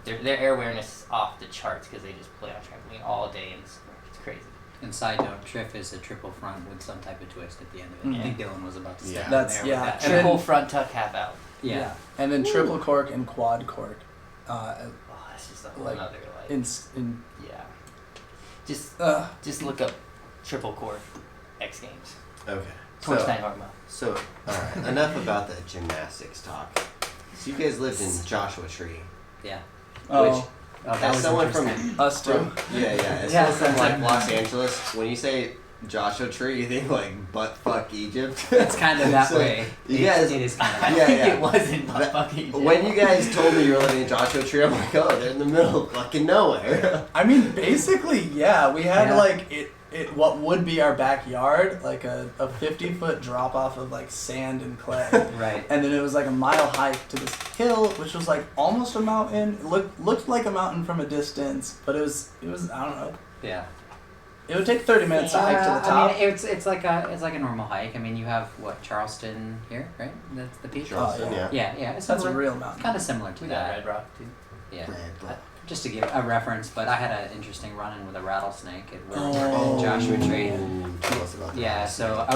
their air awareness is off the charts because they just play on trampoline all day, and it's crazy. And side note, triff is a triple front with some type of twist at the end of it. I think Dillon was about to step in That's there with that. And Triple front tuck, half out. Yeah. And then triple cork and quad cork. Oh, that's just a whole Like, nother like. Yeah. Just look up triple cork X Games. Okay. Torstein Hartma. So, alright, enough about the gymnastics talk. So you guys lived in Joshua Tree. Yeah. Oh, That As was someone interesting. us too. As someone from like Los Angeles, when you say Joshua Tree, you think like butt fuck Egypt. It's kind of that So, way. you guys, It is kind of I that think way. it wasn't fucking. when you guys told me you were living in Joshua Tree, I'm like, oh, they're in the middle of fucking nowhere. I mean, basically, yeah. We had Yeah. like what would be our backyard, like a 50-foot drop off of like sand and clay. Right. And then it was like a mile hike to this hill, which was like almost a mountain. It looked like a mountain from a distance, but it was I don't know. Yeah. It would take 30 minutes to hike to the top. I mean, it's like a normal hike. I mean, you have Charleston here, right? That's the peak. Charleston, yeah. Yeah. It's That's a real mountain. kind of similar to We got that. Red Rock too. Yeah. Red Rock. Just to give a reference, but I had an interesting run-in with a rattlesnake at where we were Oh. in Joshua Tree. Tell us about that. Yeah, so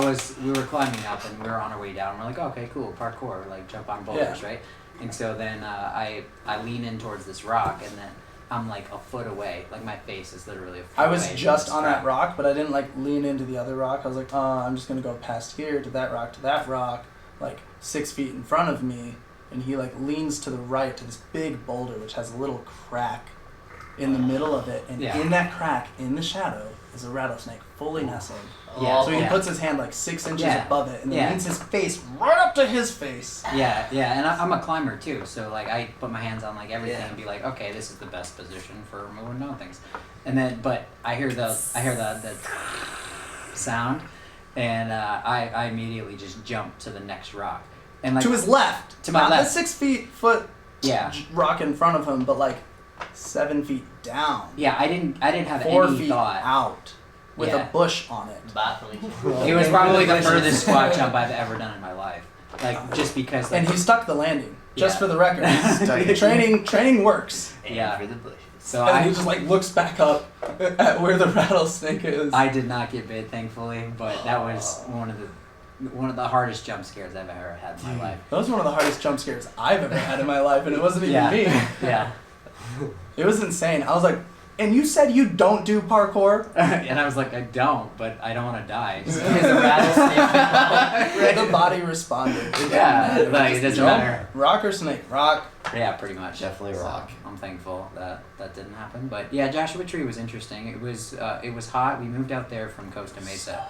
we were climbing up and we were on our way down. We're like, okay, cool, parkour, like jump on boulders, right? And so then I lean in towards this rock, and then I'm like a foot away. Like my face is literally a foot I away. was from just this on crack. that rock, but I didn't like lean into the other rock. I was like, I'm just gonna go past here to that rock, like 6 feet in front of me, and he like leans to the right to this big boulder which has a little crack in the middle of it, and in that crack, in the shadow, is a rattlesnake fully nestled. Yeah, So he puts his hand like 6 inches above it, and then Yeah. leans his face right up to his face. Yeah, and I'm a climber too, so like I put my hands on like everything and be like, okay, this is the best position for moving down things, and then but I hear the sound, and I immediately just jump to the next rock, and like To his left. To my Not left. the 6 foot yeah. rock in front of him, but like 7 feet down. Yeah, I didn't have 4 any feet thought. out with Yeah. a bush on it. Bye, Felicia. It was probably the furthest squat jump I've ever done in my life. Like just because. Like, And he stuck the landing, just Yeah. for the record. Training works. Aim Yeah. for the bushes. so And I he just like looks back up at where the rattlesnake is. I did not get bit, thankfully, but that was one of the hardest jump scares I've ever had in my life. That was one of the hardest jump scares I've ever had in my life, and it wasn't even Yeah. me. Yeah. It was insane. I was like, and you said you don't do parkour? And I was like, I don't, but I don't want to die. There's a rattlesnake. The body responded. It didn't Yeah, matter. like, it Just doesn't jump. matter. Rock or snake? Rock. Yeah, pretty much. Definitely So, rock. I'm thankful that that didn't happen. But yeah, Joshua Tree was interesting. It was hot. We moved out there from Costa Mesa.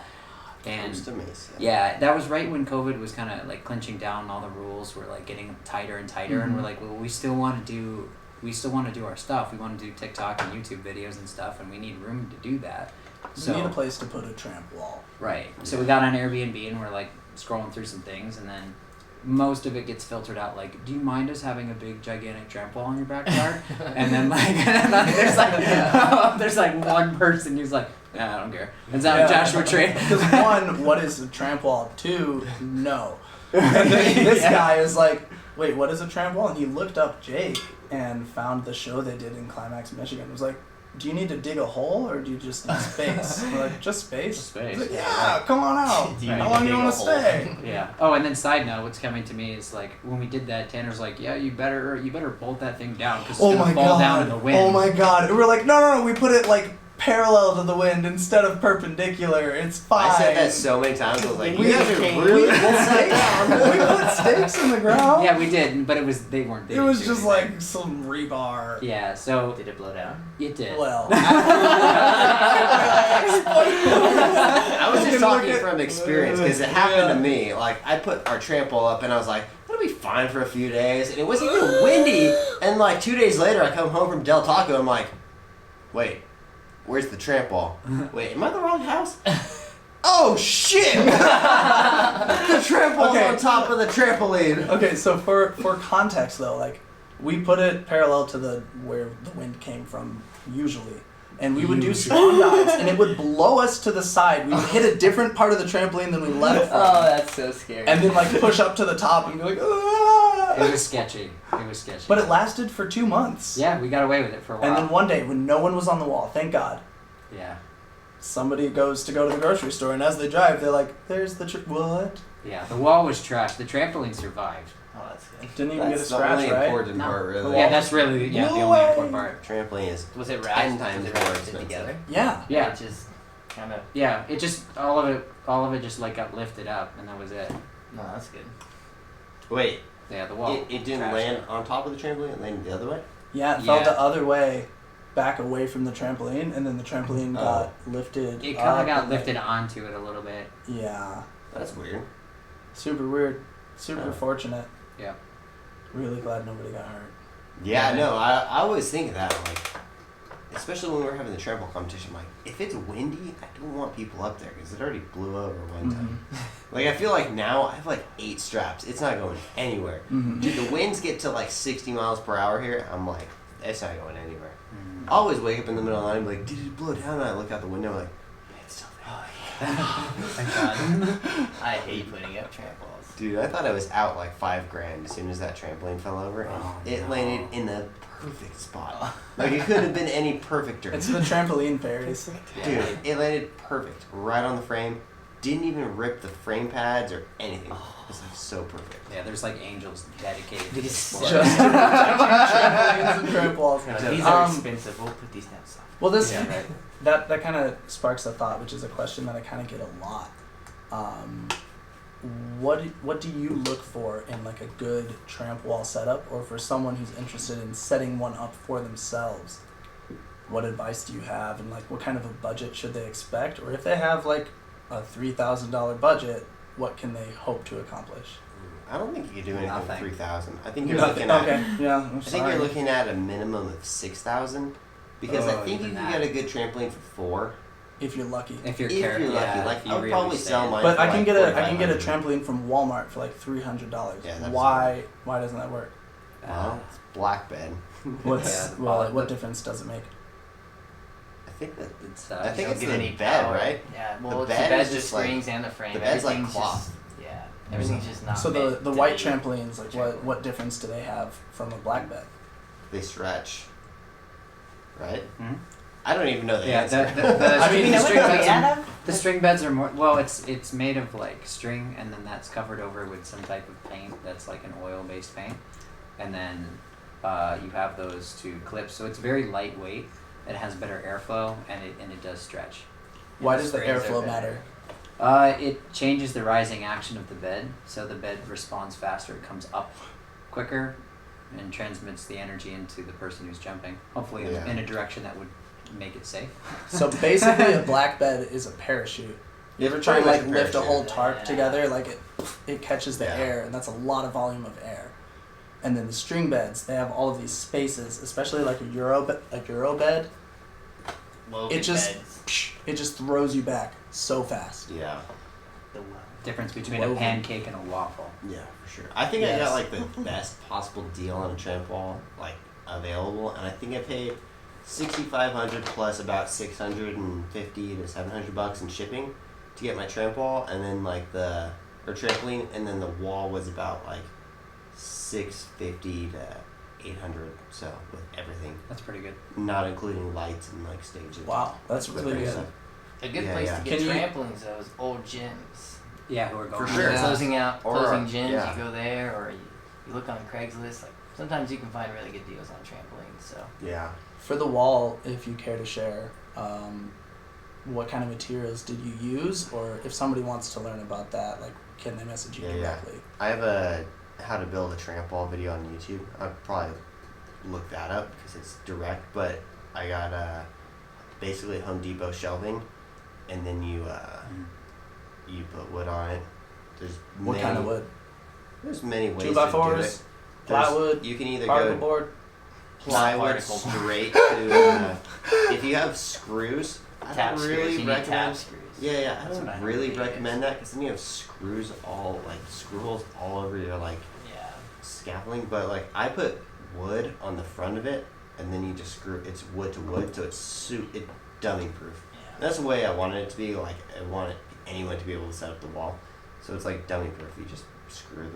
And Costa Mesa. yeah, that was right when COVID was kind of like clinching down. All the rules were like getting tighter and tighter, and we're like, well, we still want to do our stuff. We want to do TikTok and YouTube videos and stuff, and we need room to do that. So We need a place to put a tramp wall. right. So we got on Airbnb and we're like scrolling through some things, and then most of it gets filtered out. Like, do you mind us having a big gigantic tramp wall in your backyard? And then like there's like one person who's like, yeah, I don't care. It's out of Joshua Tree. Because one, what is a tramp wall? Two, no. And then this guy is like, wait, what is a tramp wall? And he looked up Jake and found the show they did in Climax, Michigan. It was like, do you need to dig a hole or do you just need space? We're like, just space? Just space. He's like, yeah, come on out. Do you How need long to do you dig want a to hole? stay? Yeah. Oh, and then side note, what's coming to me is like when we did that, Tanner's like, yeah, you better bolt that thing down because it's Oh gonna my fall down in god. the wind. Oh my god. And we're like, no, we put it like parallel to the wind instead of perpendicular. It's fine. I said that so many times. I was like, We you guys are we really put stakes. We put stakes in the ground. Yeah, we did, but they weren't. It was just like some rebar. Yeah. So Did it blow down? it did. Well. I was just talking Look at- from experience because it happened to me. Like, I put our trampoline up and I was like, it'll be fine for a few days. And it wasn't even windy. And like 2 days later, I come home from Del Taco. I'm like, wait, where's the tramp wall? Wait, am I in the wrong house? Oh shit! The trampoline's Okay. on top of the trampoline. Okay, so for context though, like we put it parallel to the where the wind came from usually. And we would do swan dives and it would blow us to the side. We would hit a different part of the trampoline than we left from. Oh, that's so scary. And then like push up to the top and be like, ah! It was sketchy. But it lasted for 2 months. Yeah, we got away with it for a while. And then one day when no one was on the wall, thank God, yeah. somebody goes to go to the grocery store and as they drive, they're like, there's the what? Yeah, the wall was trash. The trampoline survived. Oh, that's good. Didn't even That's get a the scratch, only right? important No. part, really. Yeah, that's really the No only way. important part. Trampoline is Was it 10 wrapped? times Was it more wrapped expensive. together? Yeah. Yeah. It just kind of. Yeah, it just all of it just like got lifted up and that was it. No, that's good. Wait, Yeah, the wall. it didn't trashed land it. on top of the trampoline, it landed the other way? Yeah, it fell Yeah. the other way, back away from the trampoline, and then the trampoline got lifted. It kind up of got and lifted onto it a little bit. Yeah, That's weird. super weird, super Oh. fortunate. Yeah. Really glad nobody got hurt. Yeah, Yeah. no, I always think of that, like, especially when we were having the trampoline competition, like, if it's windy, I don't want people up there because it already blew over one time. Like, I feel like now I have like 8 straps. It's not going anywhere. Mhm. Dude, the winds get to like 60 miles per hour here. I'm like, it's not going anywhere. Mm. I always wake up in the middle of the night and be like, did it blow down? And I look out the window, I'm like, it's still there. Thank God. I hate putting up trampolines. Dude, I thought I was out like $5,000 as soon as that trampoline fell over, and Oh, it no. landed in the perfect spot. Like, it couldn't have been any perfecter. It's the trampoline fairies. Dude, it landed perfect, right on the frame. Didn't even rip the frame pads or anything. It was like so perfect. Yeah, there's like angels dedicated to this These sport. Just trampolines and tramp walls. These are expensive. We'll put these down soft. Well, this Yeah, right. that kind of sparks a thought, which is a question that I kind of get a lot. What do you look for in like a good tramp wall setup, or for someone who's interested in setting one up for themselves? What advice do you have, and like what kind of a budget should they expect, or if they have like a $3,000 budget, what can they hope to accomplish? I don't think you could do anything Nothing. with 3,000. I think you're Nothing. looking at. Okay, yeah. I'm I think you're sorry. looking at a minimum of 6,000, because I Oh, think you even can that. get a good trampoline for 4. If you're lucky. If you're If careful, you're lucky, yeah, like, if you I would really probably stay sell in. mine. But for I can like get a 4,500. trampoline from Walmart for like $300. Yeah, that's why doesn't that work? Well, it's black bed. What's Yeah, what but- difference does it make? I think that It's, I think You it's don't the get any bed, power. right? Yeah, The well, it's bed the bed, is the just like- springs, and the frame. the bed's like Everything's cloth. Just, yeah, everything's just not. So meant the to white be trampolines, like trampoline. what difference do they have from a black bed? They stretch. Right? Hmm? I don't even know the Yeah, answer. I mean, You know string what beds the are, Adam? the string beds are more, well, it's made of like string and then that's covered over with some type of paint that's like an oil-based paint. And then you have those 2 clips, so it's very lightweight. It has better airflow and it does stretch. And Why does the springs are airflow better. matter? It changes the rising action of the bed, so the bed responds faster. It comes up quicker, and transmits the energy into the person who's jumping. Hopefully Yeah. in a direction that would make it safe. So basically, a black bed is a parachute. You ever try and Pretty like much a lift a parachute. whole tarp Yeah. together? Like it catches the Yeah. air, and that's a lot of volume of air. And then the string beds, they have all of these spaces, especially like a Euro bed. Woven It just beds. it just throws you back so fast. Yeah. The Difference between Woven. a pancake and a waffle. Yeah, for sure. I think I Yes. got like the best possible deal on a Trampwall like available, and I think I paid $6,500 plus about $650 to $700 in shipping to get my Trampwall, and then like the trampoline, and then the wall was about like $650 to $800. So with everything, That's pretty good. not including lights and like stages. Wow, that's Equipment really and good. stuff. A good Yeah, place yeah. to get Can you- trampolines though is old gyms. Yeah, who are going For sure. Yeah. Closing Or, closing gyms, yeah. you go there, or you look on Craigslist. Like sometimes you can find really good deals on trampolines. So Yeah. For the wall, if you care to share, what kind of materials did you use, or if somebody wants to learn about that, like can they message you Yeah, yeah. directly? I have a how to build a Trampwall video on YouTube. I'd probably look that up because it's direct, but I got basically Home Depot shelving, and then you put wood on it. There's What many, kind of wood? There's many ways 2x4s, to do it. There's- plywood, You can either particle go board. plywood Particle. straight to. If you have screws, I tap don't screws. really You need recommend. tap screws. Yeah, I That's what I don't heard really they use. recommend that because then you have screws all like screw holes all over your like Yeah. scaffolding. But like I put wood on the front of it, and then you just screw. It's wood to wood, so it's dummy proof. Yeah. That's the way I wanted it to be. Like I wanted anyone to be able to set up the wall, so it's like dummy proof. You just screw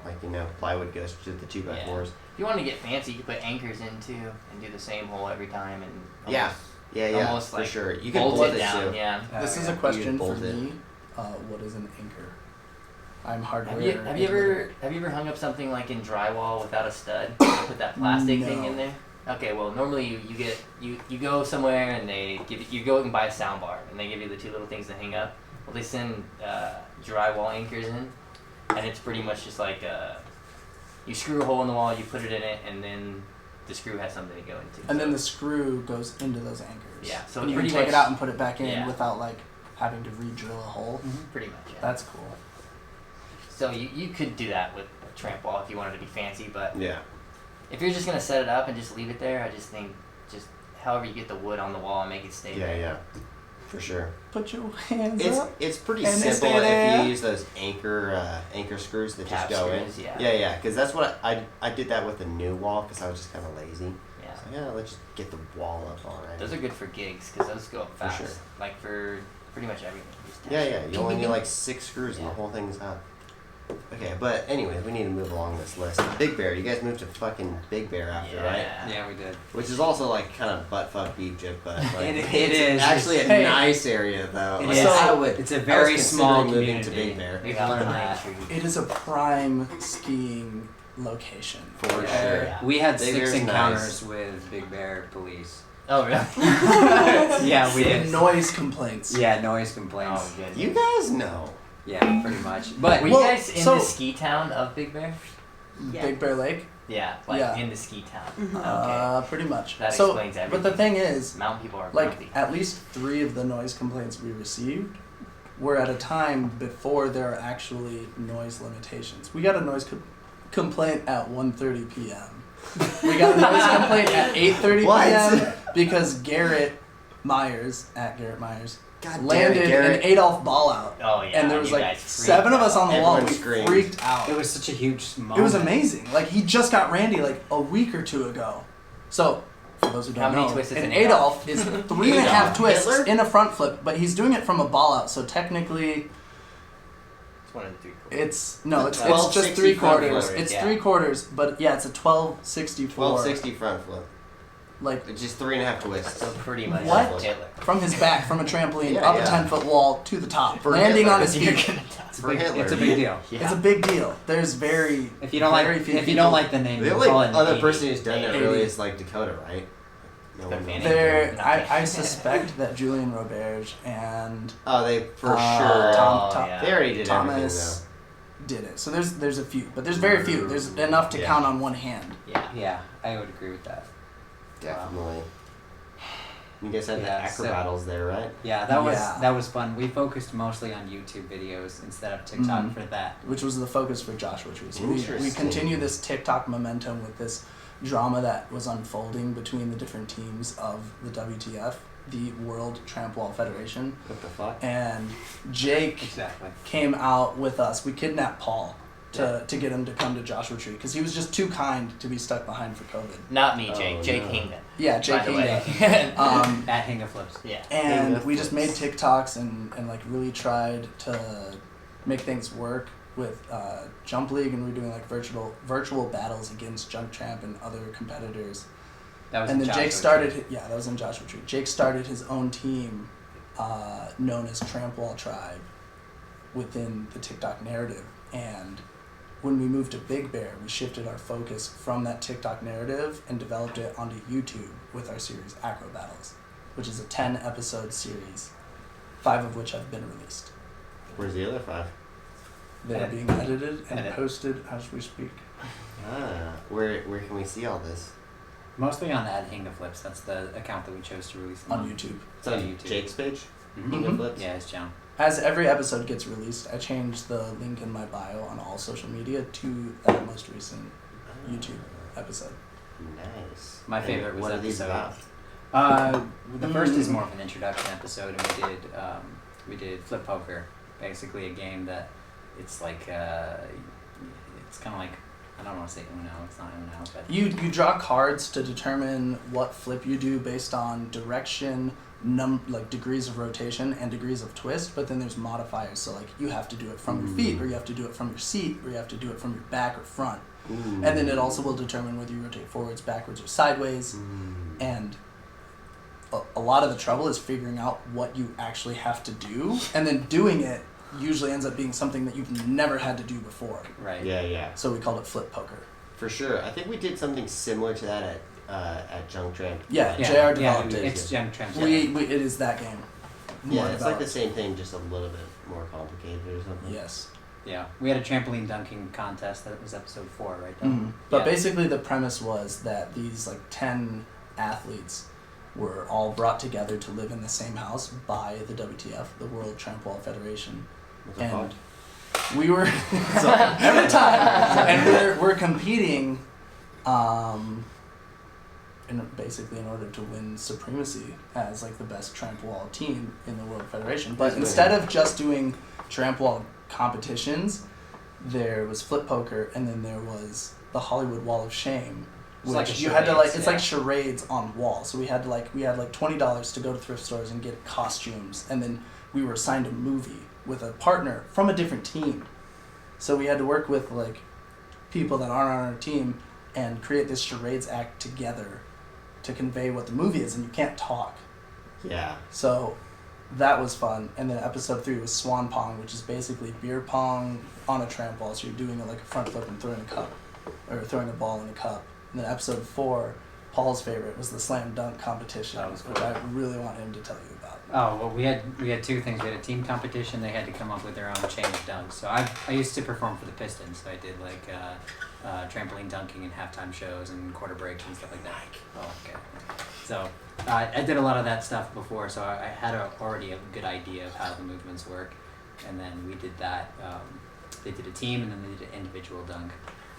like plywood goes to the 2x4s. If you want to get fancy, you can put anchors in too and do the same hole every time and Yeah. Yeah, almost for like sure. You can bolt bolt it down. too. Yeah. This is yeah. a question for bolt it. me. What is an anchor? I'm hardware. Have you ever hung up something like in drywall without a stud? You put that plastic thing No. in there. Okay, well normally you go somewhere and they give you go and buy a sound bar and they give you the two little things to hang up. Well, they send drywall anchors in, and it's pretty much just like you screw a hole in the wall, you put it in it, and then the screw has something to go into. And then So- the screw goes into those anchors. Yeah, so and you can pretty take it much- out and put it back in yeah. without like having to re-drill a hole. pretty much. Yeah. That's cool. So you could do that with a tramp wall if you wanted to be fancy, but Yeah. if you're just gonna set it up and just leave it there, I just think just however you get the wood on the wall and make it stay there. Yeah. For sure. Put your hands up. It's pretty And they simple stay if there. you use those anchor screws that Tap just go screws, in. yeah. Yeah, because that's what I did that with the new wall because I was just kind of lazy. Yeah. So yeah, let's just get the wall up already. Those are good for gigs because those go up For fast. sure. Like for pretty much everything. Just tap Yeah, screws. you only need like 6 screws and the Yeah. whole thing's up. Okay, but anyway, we need to move along this list. Big Bear, you guys moved to fucking Big Bear after, right? Yeah. Yeah, we did. Which is also like kind of butt-fuck Egypt, but like, It it's is. actually a Hey. nice area though. It Like, is. I would. It's a I was very considering small moving community. to Big Bear. We We've got learned pine that. trees. It is a prime skiing location. For Yeah. sure. Yeah. We had Big 6 Bear's encounters nice. with Big Bear police. Oh really? Yeah, we did. Noise complaints. Yeah, noise complaints. Oh good. You guys know. Yeah, pretty much. But Were Well, you guys in so- the ski town of Big Bear? Yeah. Big Bear Lake. Yeah, like Yeah. in the ski town. Mhm. Okay. Pretty much. That so, explains but the thing is, Mountain people are like grumpy. at least 3 of the noise complaints we received were at a time before there are actually noise limitations. We got a noise complaint at 1:30 p.m. We got a noise complaint at 8:30 What? p.m. because Garrett Myers at Garrett Myers God damn landed it, an Garrett. Adolf ball out, Oh yeah. and there was you like guys 7 of freaked us on the wall. Everyone We screamed. freaked out. it was such a huge moment. It was amazing. Like he just got Randy like a week or 2 ago. So for those who How don't many know, twists is an an Adolf is 3.5 Adolf twists Hitler? in a front flip, but he's doing it from a ball out. So technically, It's one of the 3 quarters. it's The it's just 1260 front 3/4. flip. It's Yeah. 3/4, but yeah, it's a 1264. 1260 front flip. Like It's just 3.5 twists. So pretty much What? Hitler. from his back, from a trampoline, Yeah, up yeah. a 10-foot wall to the top, For landing Hitler. on his You're feet. gonna die. It's a For big, Hitler. it's a big deal. It's a big deal. There's very If you don't very like, few if you don't people- like the name, The you only call it an other 80. person who's done that 80. really is like Dakota, right? No Could one be knows. any- there. I Nothing. suspect that Julian Roberge and Oh, they for Uh, sure. Tom- Oh, yeah. They already did Thomas everything did it. So there's a few, but there's very few. There's enough to count on one hand. Yeah, I would agree with that. Definitely. You guys had the Yeah, Acrobattles there, right? Yeah, that was fun. We focused mostly on YouTube videos instead of TikTok for that. Which was the focus for Joshua Tree. So we Interesting. continue this TikTok momentum with this drama that was unfolding between the different teams of the WTF, the World Trampwall Federation. What the fuck? And Jake Exactly. came out with us. We kidnapped Paul to get him to come to Joshua Tree because he was just too kind to be stuck behind for COVID. Not me, Jake. Oh, Jake no. Hingman. Yeah, Jake By the Hinga. way. At Hinga Flips. Yeah. And Hinga we just made Flips. TikToks and like really tried to make things work with Jump League, and we were doing like virtual battles against Junk Tramp and other competitors. That was And in then Joshua Jake started. Tree. Yeah, that was in Joshua Tree. Jake started his own team, known as Trampwall Tribe, within the TikTok narrative. And when we moved to Big Bear, we shifted our focus from that TikTok narrative and developed it onto YouTube with our series Acrobattles, which is a 10-episode series, 5 of which have been released. Where's the other 5? They are being edited and Edit. posted as we speak. Where can we see all this? Mostly on at Hinga Flips. That's the account that we chose to release them On YouTube. It's on YouTube. Jake's page? Mhm. Hinga Flips? Yeah, it's John. As every episode gets released, I change the link in my bio on all social media to that most recent YouTube episode. Nice. My And favorite was what are these episode- about? The first is more of an introduction episode, and we did Flip Poker, basically a game that it's like it's kind of like, I don't want to say Uno, it's not Uno, but You draw cards to determine what flip you do based on direction, like degrees of rotation and degrees of twist, but then there's modifiers. So like you have to do it from your feet, or you have to do it from your seat, or you have to do it from your back or front. Ooh. And then it also will determine whether you rotate forwards, backwards, or sideways. And a lot of the trouble is figuring out what you actually have to do, and then doing it usually ends up being something that you've never had to do before. right. Yeah. So we called it flip poker. For sure. I think we did something similar to that at Junk Tramp. Yeah, Yeah, JR developed yeah, it. it's Junk Tramp. It is that game. Yeah, More it's like the developed. same thing, just a little bit more complicated or something. Yes. Yeah, we had a trampoline dunking contest. That was episode 4, right? Mhm. But Yeah. basically the premise was that these like 10 athletes were all brought together to live in the same house by the WTF, the World Trampwall Federation. What's it And called? we were every time, and we're competing, basically in order to win supremacy as like the best Trampwall team in the World Federation. But instead of just doing Trampwall competitions, there was flip poker, and then there was the Hollywood Wall of Shame, It's which like a you had to like. charades, It's yeah. like charades on wall. So we had like $20 to go to thrift stores and get costumes, and then we were assigned a movie with a partner from a different team. So we had to work with like people that aren't on our team and create this charades act together to convey what the movie is, and you can't talk. Yeah. So that was fun. And then episode 3 was Swan Pong, which is basically beer pong on a trampoline. So you're doing it like a front flip and throwing a cup, or throwing a ball in a cup. And then episode 4, Paul's favorite, was the slam dunk competition, That was cool. which I really want him to tell you about. Oh, well, we had 2 things. We had a team competition. They had to come up with their own chain of dunks. So I used to perform for the Pistons. So I did like trampoline dunking and halftime shows and quarter breaks and stuff like that. Oh, okay. So I did a lot of that stuff before. So I had already a good idea of how the movements work. And then we did that. They did a team, and then they did an individual dunk.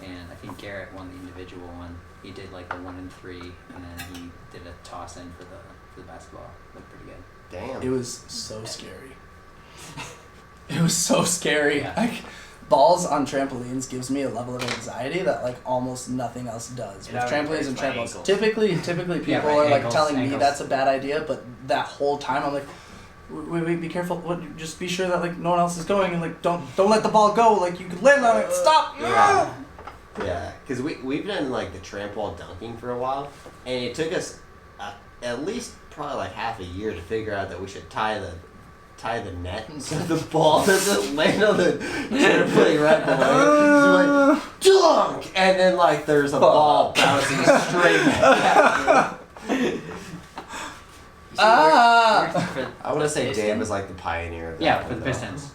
And I think Garrett won the individual one. He did like a 1 and 3, and then he did a toss in for the basketball. Looked pretty good. Damn. It was so scary. It was so scary. Yeah. Like, balls on trampolines gives me a level of anxiety that like almost nothing else does. It With already trampolines and breaks my trampolines, ankles. typically people Yeah, right, are like ankles, telling me ankles. that's a bad idea, but that whole time I'm like, wait, be careful. What? Just be sure that like no one else is going, and like don't let the ball go. Like you could land on it. Stop. Yeah. Yeah, because we've done like the trampoline dunking for a while, and it took us at least probably like half a year to figure out that we should tie the net so the ball doesn't land on the trampoline right below. So we're like dunk, and then like there's a ball bouncing straight back. Ah! I want to say Dave was like the pioneer of that. Yeah, for one, the though. Pistons.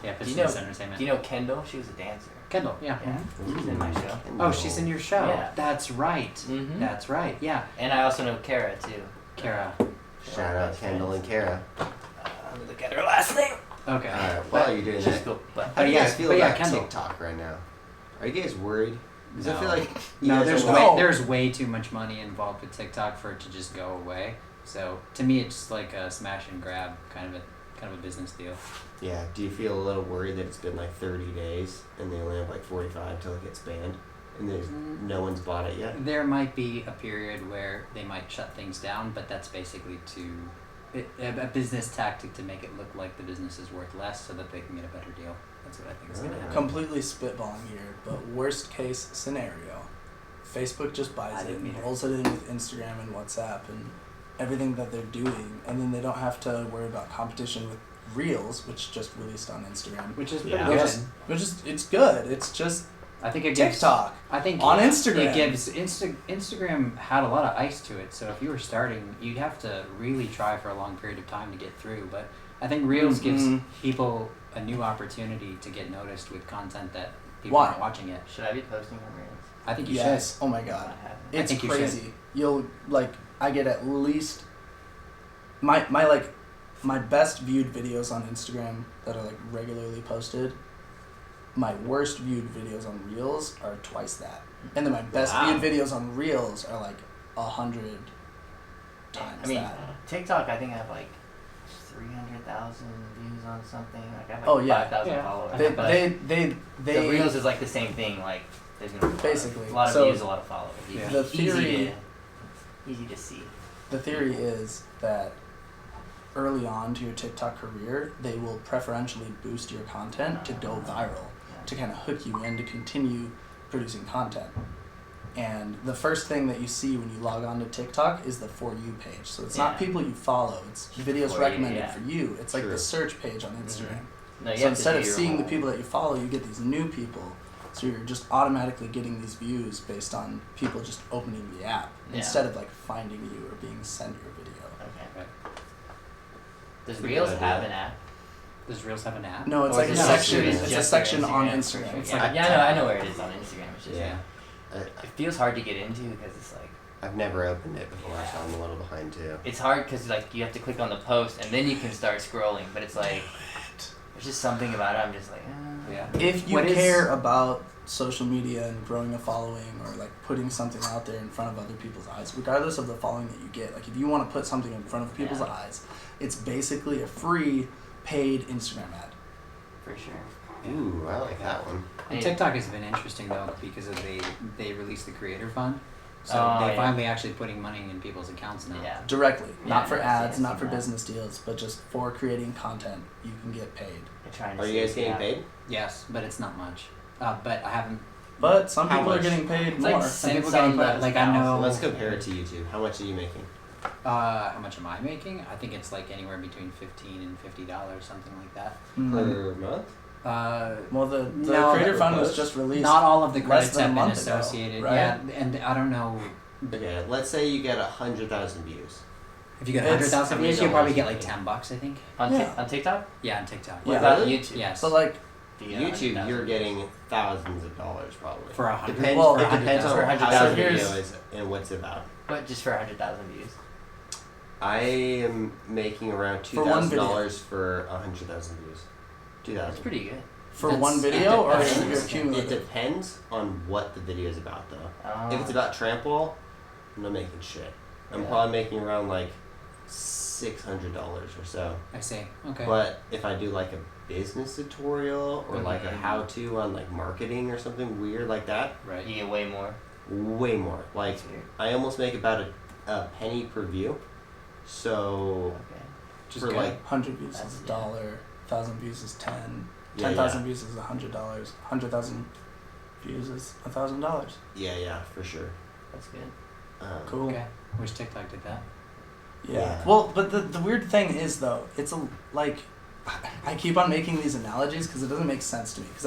Yeah, Do you business know? entertainment. Do you know Kendall? She was a dancer. Kendall, yeah. Yeah, she's in my show. Oh, she's in your show. Yeah. That's right. Mhm. That's right. Yeah. And I also know Kara too. Kara. Shout out Kendall and Kara. Let me look at her last name. Okay. Alright, while you're doing She's that, cool, but how do you yeah, guys feel but yeah, about Kendall. TikTok right now? Are you guys worried? Because I No. feel like you No, guys there's are way No. there's way too much money involved with TikTok for it to just go away. So to me, it's like a smash and grab kind of a business deal. Yeah, do you feel a little worried that it's been like 30 days and they only have like 45 till it gets banned and there's no one's bought it yet? There might be a period where they might shut things down, but that's basically a business tactic to make it look like the business is worth less so that they can get a better deal. That's what I think is going to happen. Completely spitballing here, but worst case scenario, Facebook just buys it and rolls it in with Instagram and WhatsApp and everything that they're doing, and then they don't have to worry about competition with Reels, which just released on Instagram. Which is Yeah. pretty good. Which is it's good. It's just I think it gives TikTok. I think On Instagram. it gives Instagram had a lot of ice to it. So if you were starting, you'd have to really try for a long period of time to get through. But I think Reels gives people a new opportunity to get noticed with content that people Why? aren't watching it. should I be posting on Reels? I think you Yes. Oh my I god. haven't. It's think you crazy. You'll I get at least my best viewed videos on Instagram that are like regularly posted. My worst viewed videos on Reels are twice that, and then my best Wow. viewed videos on Reels are like 100 times I mean, that. TikTok, I think I have like 300,000 views on something. Like I have like Oh, yeah. 5,000 Yeah. followers. They But they the Reels is like the same thing. Like there's gonna be Basically. a lot of So, views, a lot of followers. Yeah. the theory easy to see. the theory is that early on to your TikTok career, they will preferentially boost your content to go viral, to kind of hook you in to continue producing content. And the first thing that you see when you log on to TikTok is the For You page. So it's not Yeah. people you follow, it's videos For You, recommended yeah. for you. It's like True. the search page on Instagram. No, you So have instead to of do your seeing the whole- people that you follow, you get these new people. So you're just automatically getting these views based on people just opening the app Yeah. instead of like finding you or being sent your video. Okay. Right. Does That's a Reels good have idea. an app? Does Reels have an app? No, it's Or like a is it section. just It's a your section on for Instagram. sure? It's Yeah, like a yeah, I know where it is on Instagram. It's just Yeah. it feels hard to get into because it's like I've never opened it before, so I'm a little behind too. it's hard because like you have to click on the post and then you can start scrolling. But it's like there's just something about it. I'm just like, Yeah. If you What is- care about social media and growing a following or like putting something out there in front of other people's eyes, regardless of the following that you get, like if you want to put something in front of people's Yeah. eyes, it's basically a free paid Instagram ad. for sure. Ooh, I like that one. And TikTok has been interesting though because they released the creator fund, so Oh, they're yeah. finally actually putting money in people's accounts now. Yeah. Directly, Yeah, not for I've ads, seen not for that. business deals, but just for creating content, you can get paid. They're trying to Are see you guys if getting they have- paid? Yes, but it's not much. But I haven't. But some How people much? are getting paid It's more. like Some people cents getting on paid, the like, I know- thousand. Let's compare it to YouTube. How much are you making? How much am I making? I think it's like anywhere between $15 and $50, something like that. Mhm. Per month? Well, the No, creator that fund was was- just released. Not all of the less credits than a have been month ago, associated. right? Yeah, and I don't know. Okay, let's say you get 100,000 views. If you get It's- 100,000 how many views, you'll probably dollars get you like make? $10, I think. on, Yeah. on TikTok. Yeah, on TikTok. Yeah. What about Really? YouTube? Yes. So like, Do you get YouTube, 100,000 you're views? getting thousands of dollars probably. For 100. Depends, Well, it depends on for how 100,000 the video views. is and what's it about. But just for 100,000 views. I am making around For one video. $2,000 for 100,000 views. 2,000. That's pretty good. for That's- one It video or depends. your It cumulative? depends on what the video is about though. Oh. If it's about Trampwall, I'm not making shit. I'm Yeah. probably making around like $600 or so. I see. Okay. But if I do like a business tutorial or like a Mhm. how-to on like marketing or something weird like that, Right. you get way more. way more. Like That's weird. I almost make about a penny per view. So Okay. Just for good. like 100 views That's- is yeah. $1, 1,000 views is 10, Yeah, 10,000 yeah. views is $100, 100,000 views is $1,000. yeah, for sure. That's good. Cool. Okay. Wish TikTok did that. Yeah. Yeah. Well, but the weird thing is though, it's like I keep on making these analogies because it doesn't make sense to me. Because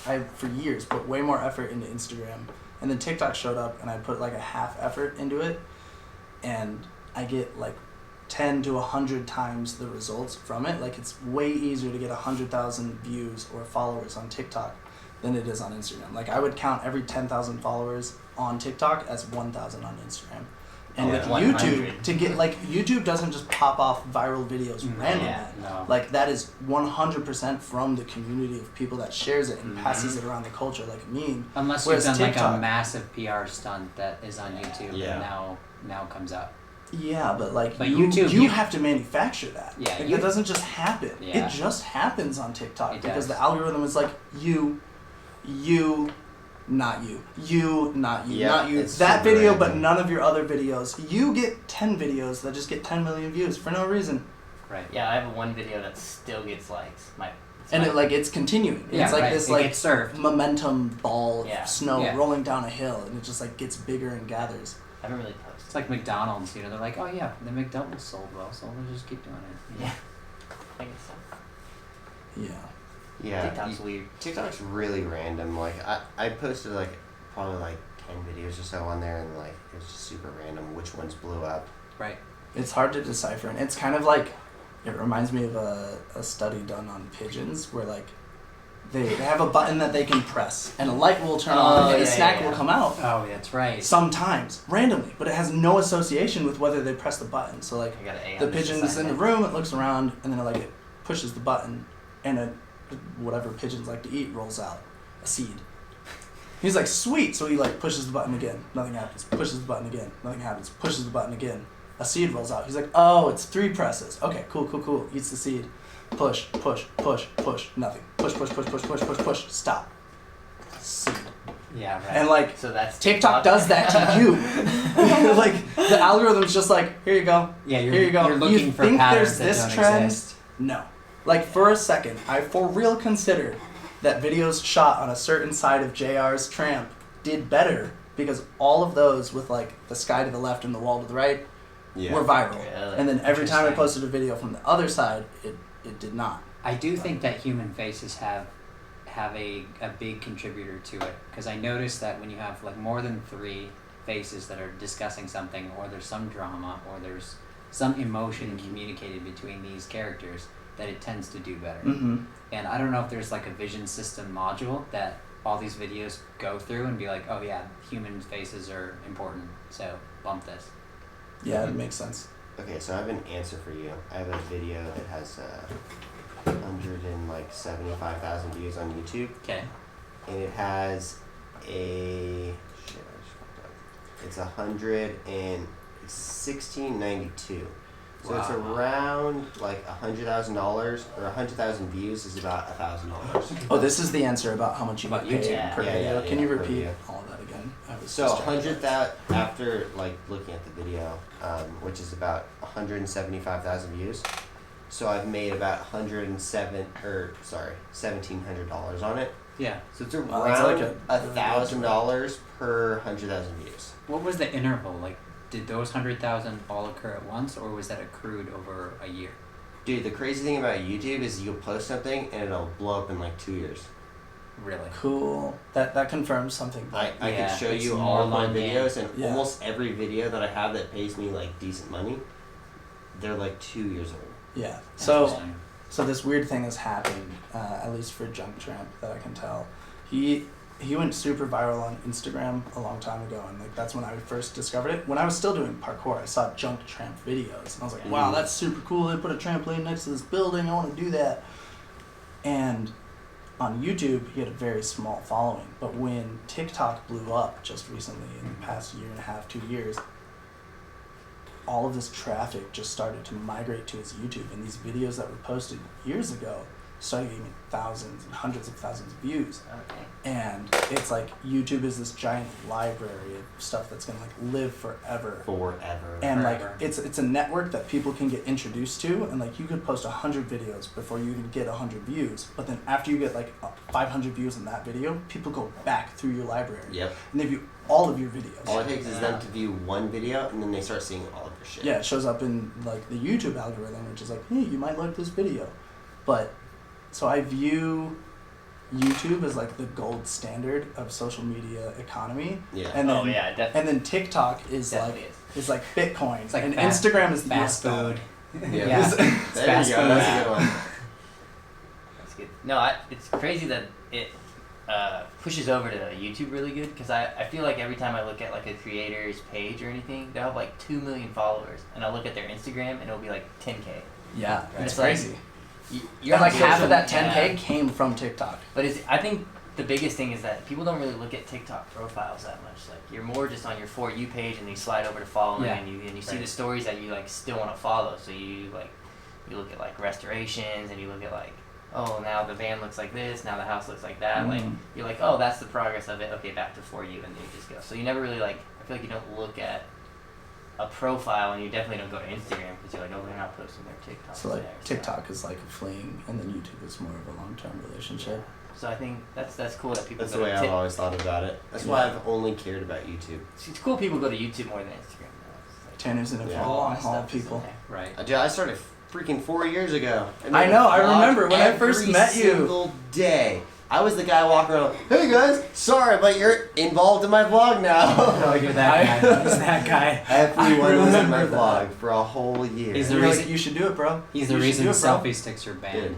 I for years put way more effort into Instagram, and then TikTok showed up, and I put like a half effort into it, and I get like 10 to 100 times the results from it. Like, it's way easier to get 100,000 views or followers on TikTok than it is on Instagram. Like, I would count every 10,000 followers on TikTok as 1,000 on Instagram. And with 100. YouTube, to get, like, YouTube doesn't just pop off viral videos randomly. Yeah, no. Like, that is 100% from the community of people that shares it and passes it around the culture like a meme. Unless Whereas you've done like TikTok- a massive PR stunt that is on YouTube Yeah. and now comes out. Yeah, but like But you YouTube, you you- have to manufacture that. Yeah, like, you- it doesn't just happen. Yeah. It just happens on TikTok It because does. the algorithm is like you, not you, not you, Yeah, not you. it's That super video, random. but none of your other videos. You get 10 videos that just get 10 million views for no reason, Right. Yeah, I have one video that still gets likes. and it's continuing. It's Yeah, like right. this It like gets served. momentum ball Yeah. of snow Yeah. rolling down a hill, and it just like gets bigger and gathers. I haven't really posted. It's like McDonald's, you know, they're like, oh yeah, the McDonald's sold well, so we'll just keep doing it. Yeah. I guess so. Yeah. Yeah. TikTok's weird. TikTok's really random. Like I posted like probably like 10 videos or so on there, and like it was just super random which ones blew up. Right. It's hard to decipher, and it's kind of like, it reminds me of a study done on pigeons where like they have a button that they can press and a light will turn on and a snack will come out Oh, that's right. sometimes randomly, but it has no association with whether they press the button. So like I got an A the on this pigeon is in the assignment. room, it looks around, and then it pushes the button, and whatever pigeons like to eat rolls out a seed. He's like, sweet. So he like pushes the button again, nothing happens. Pushes the button again, nothing happens. Pushes the button again, a seed rolls out. He's like, oh, it's 3 presses. Okay, cool. Eats the seed. Push, nothing. Push, stop. Seed. Yeah, right. And like, So that's TikTok does that to you. Like, the algorithm's just like, here you go. Yeah, Here you go. You're looking You for think patterns there's that this don't trend? exist. No. Like, for a second, I for real considered that videos shot on a certain side of JR's tramp did better because all of those with like the sky to the left and the wall to the right Yeah. were viral. Really? And then every time I Interesting. posted a video from the other side, it did not. I do think that human faces have a big contributor to it, because I noticed that when you have like more than 3 faces that are discussing something, or there's some drama, or there's some emotion communicated between these characters, that it tends to do better. Mm-hmm. And I don't know if there's like a vision system module that all these videos go through and be like, oh yeah, human faces are important, so bump this. Yeah, it makes sense. Okay, so I have an answer for you. I have a video that has 175,000 views on YouTube, Okay. and it has a shit. I just fucked up. It's 116.92. So it's Wow. around like $100,000, or 100,000 views is about $1,000. Oh, this is the answer about how much you About get paid YouTube. per Yeah, video. yeah, Can yeah, you per repeat video. all that again? I was So distracted. 100,000 after like looking at the video, which is about 175,000 views. So I've made about $1,700 on it. Yeah. So it's Wow, around that's like $1,000 per 100,000 views. What was the interval? Like, did those 100,000 all occur at once, or was that accrued over a year? Dude, the crazy thing about YouTube is you'll post something and it'll blow up in like 2 years. Really? Cool. That confirms something. I Yeah, can show it's you more all of my mundane. videos, and Yeah. almost every video that I have that pays me like decent money, they're like 2 years old. Yeah. So Interesting. So this weird thing has happened, at least for Junk Tramp, that I can tell. He went super viral on Instagram a long time ago, and like that's when I first discovered it. When I was still doing parkour, I saw Junk Tramp videos, and I was like, wow, that's super cool. They put a trampoline next to this building. I want to do that. And on YouTube, he had a very small following. But when TikTok blew up just recently, in the past year and a half, 2 years, all of this traffic just started to migrate to his YouTube, and these videos that were posted years ago started getting thousands and hundreds of thousands of views. Okay. And it's like YouTube is this giant library of stuff that's gonna like live forever. Forever. And like Forever. it's a network that people can get introduced to, and like you could post 100 videos before you even get 100 views. But then after you get like 500 views in that video, people go back through your library Yep. and they view all of your videos. All it takes is them to view one video, and then they start seeing all of your shit. Yeah, it shows up in like the YouTube algorithm, which is like, hey, you might like this video. But so I view YouTube is like the gold standard of social media economy. Yeah. And then, Oh yeah, definitely. And then TikTok is Definitely is like Bitcoin. It's like and fast- Instagram is the fast US dollar. food. Yeah. It's There you fast go. food. That's a good one. That's good. No, it's crazy that it pushes over to YouTube really good because I feel like every time I look at like a creator's page or anything, they'll have like 2 million followers, and I look at their Instagram and it'll be like 10K. Yeah, And it's it's like, crazy. You're And like on half of social- that 10K yeah. came from TikTok. But I think the biggest thing is that people don't really look at TikTok profiles that much. Like you're more just on your For You page and you slide over to following Yeah. and you see Right. the stories that you like still want to follow. So you look at like restorations and you look at like, oh, now the van looks like this, now the house looks like that. Like you're like, oh, that's the progress of it. Okay, back to For You, and then you just go. So you never really like. I feel like you don't look at a profile, and you definitely don't go to Instagram because you're like, oh, they're not posting their TikToks So like there. TikTok is like a fling, and then YouTube is more of a long-term relationship. So I think that's cool that people. That's go the way to I've always thought about it. That's why I've only cared about YouTube. It's cool people go to YouTube more than Instagram now. It's like, Tanner's in it Yeah. for the all long my haul, stuff is in people. there. Right. Dude, I started freaking 4 years ago. I made a know, I vlog remember when I first every met you. single day. I was the guy walking around, hey guys, sorry, but you're involved in my vlog now. Oh, you're that guy. He's that guy. Everyone was in my remember vlog for a whole year. He's And the you're reason- like, you should do it, bro. He's the You should reason do it, bro. selfie sticks are banned.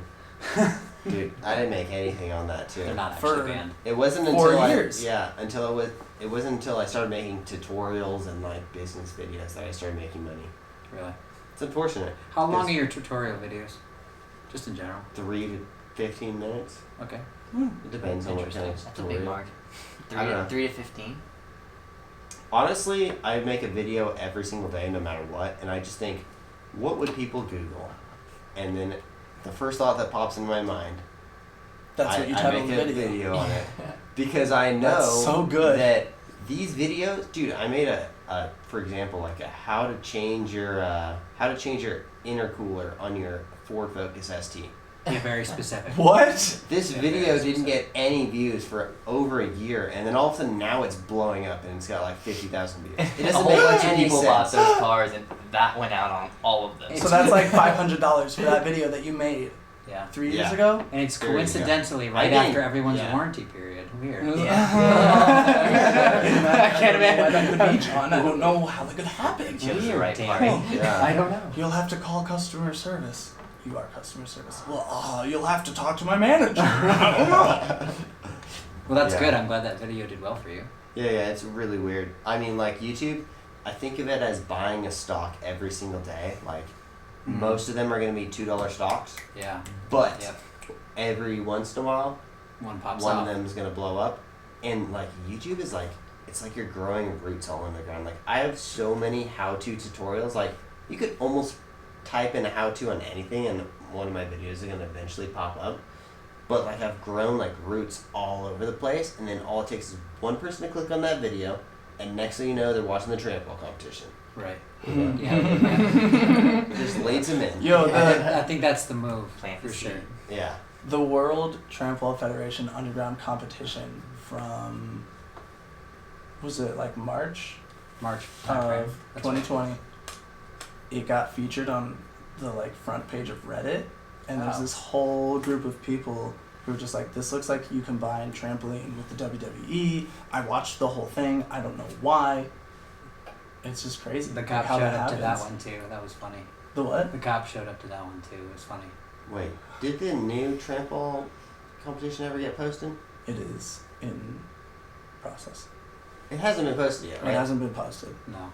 Dude, I didn't make anything on that too. They're not For- actually banned. It wasn't 4 until years. it wasn't until I started making tutorials and like business videos that I started making money. Really. It's unfortunate. How long Because- are your tutorial videos? Just in general. 3 to 15 minutes. Okay. It depends on what kind of That's a big tutorial. mark. I don't know. 3 to 15. Honestly, I make a video every single day, no matter what, and I just think, what would people Google? And then the first thought that pops in my mind, That's what you title make the a video. on it. Because I know That's so good. that these videos, dude, I made for example, like a how to change your intercooler on your Ford Focus ST. Be very specific. What? This Yeah, video very didn't specific. get any views for over a year, and then all of a sudden now it's blowing up and it's got like 50,000 views. It A doesn't whole make bunch of any people sense. bought those cars, and that went out on all of them. So that's like $500 for that video that you made Yeah. 3 years Yeah. ago? And it's There you go. coincidentally I right think- after everyone's yeah. warranty period. Weird. I can't Why that imagine. could be, John. I don't know how that could happen. Chose the Weird, right damn. party. Yeah. I don't know. You'll have to call customer service. You are customer service. Well, you'll have to talk to my manager. I don't know. Well, that's Yeah. good. I'm glad that video did well for you. Yeah, it's really weird. I mean, like YouTube, I think of it as buying a stock every single day. Like, most of them are going to be $2 stocks, Yeah. but Yep. every once in a while, One pops one off. of them is going to blow up. And like YouTube is like, it's like you're growing roots all in the ground. Like, I have so many how-to tutorials. Like, you could almost type in a how-to on anything and one of my videos is going to eventually pop up. But like, I've grown like roots all over the place, and then all it takes is one person to click on that video, and next thing you know, they're watching the Trampwall competition. Right. Yeah. Yeah. It just leads them in. Yo, I think that's the move Plant for the sure. seed. Yeah. the World Trampwall Federation Underground Competition from, was it like March March timeframe. of That's 2020? It got featured on the like front page of Reddit, and there's Wow. this whole group of people who are just like, this looks like you combine Trampoline with the WWE. I watched the whole thing. I don't know why. It's just crazy. The like, cop how showed that up to that happens. one too. That was funny. The what? The cop showed up to that one too. It was funny. Wait, did the new Trampwall competition ever get posted? It is in process. It hasn't been posted yet, It right? hasn't been posted. No.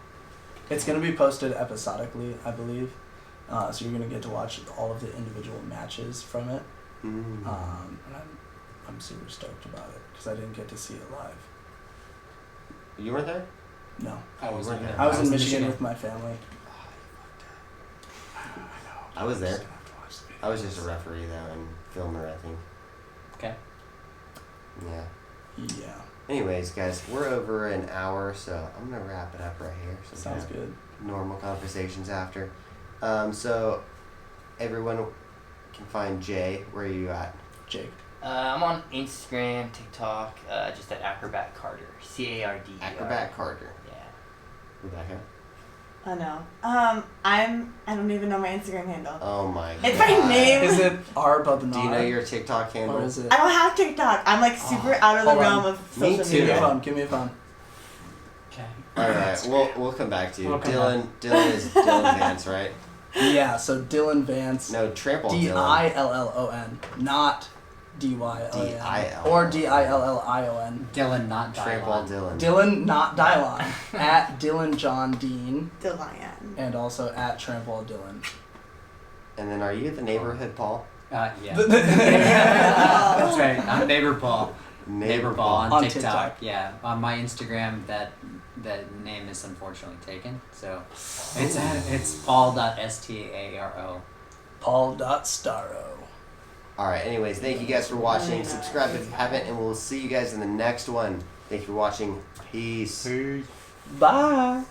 It's going to be posted episodically, I believe. So you're going to get to watch all of the individual matches from it. Mm. And I'm super stoked about it because I didn't get to see it live. You weren't there? No. I was weren't there. there. I was in Michigan with my family. I was there. Just gonna have to watch the video. I was just a referee though and filmer, I think. Okay. Yeah. Yeah. Anyways, guys, we're over an hour, so I'm gonna wrap it up right here. So we Sounds have good. normal conversations after. So everyone can find Jay. Where are you at? Jake. I'm on Instagram, TikTok, just at Acrobat Carter. CARD. Acrobat Carter. Yeah. Rebekah. Oh no. I don't even know my Instagram handle. Oh my god. It's my name. Is it R Bubnar? Do you know your TikTok handle? Or is it? I don't have TikTok. I'm like super out of the hold realm on. of Me social too. Give me a media. phone. Give me a phone. Okay. All right, we'll come back to you. We'll come Dillon is Dillon Vance, right? Yeah. So Dillon Vance. No, Trampwall Dillon. Dillon, not Dylon. D-I-L. Or Dillon. Dillon, not Trampwall Dillon. Dillon. Dillon, not Dylon. At Dillon John Dean, Dillon. and also at Trampwall Dillon. And then are you the neighborhood Paul? Yeah. That's right. I'm Neighbor Paul. Neighbor Paul on On TikTok. TikTok. Yeah. On my Instagram, that name is unfortunately taken. So it's paul.staro. Paul.staro. All right. Anyways, thank you guys for watching. Subscribe if you haven't, and we'll see you guys in the next one. Thank you for watching. Peace. Bye.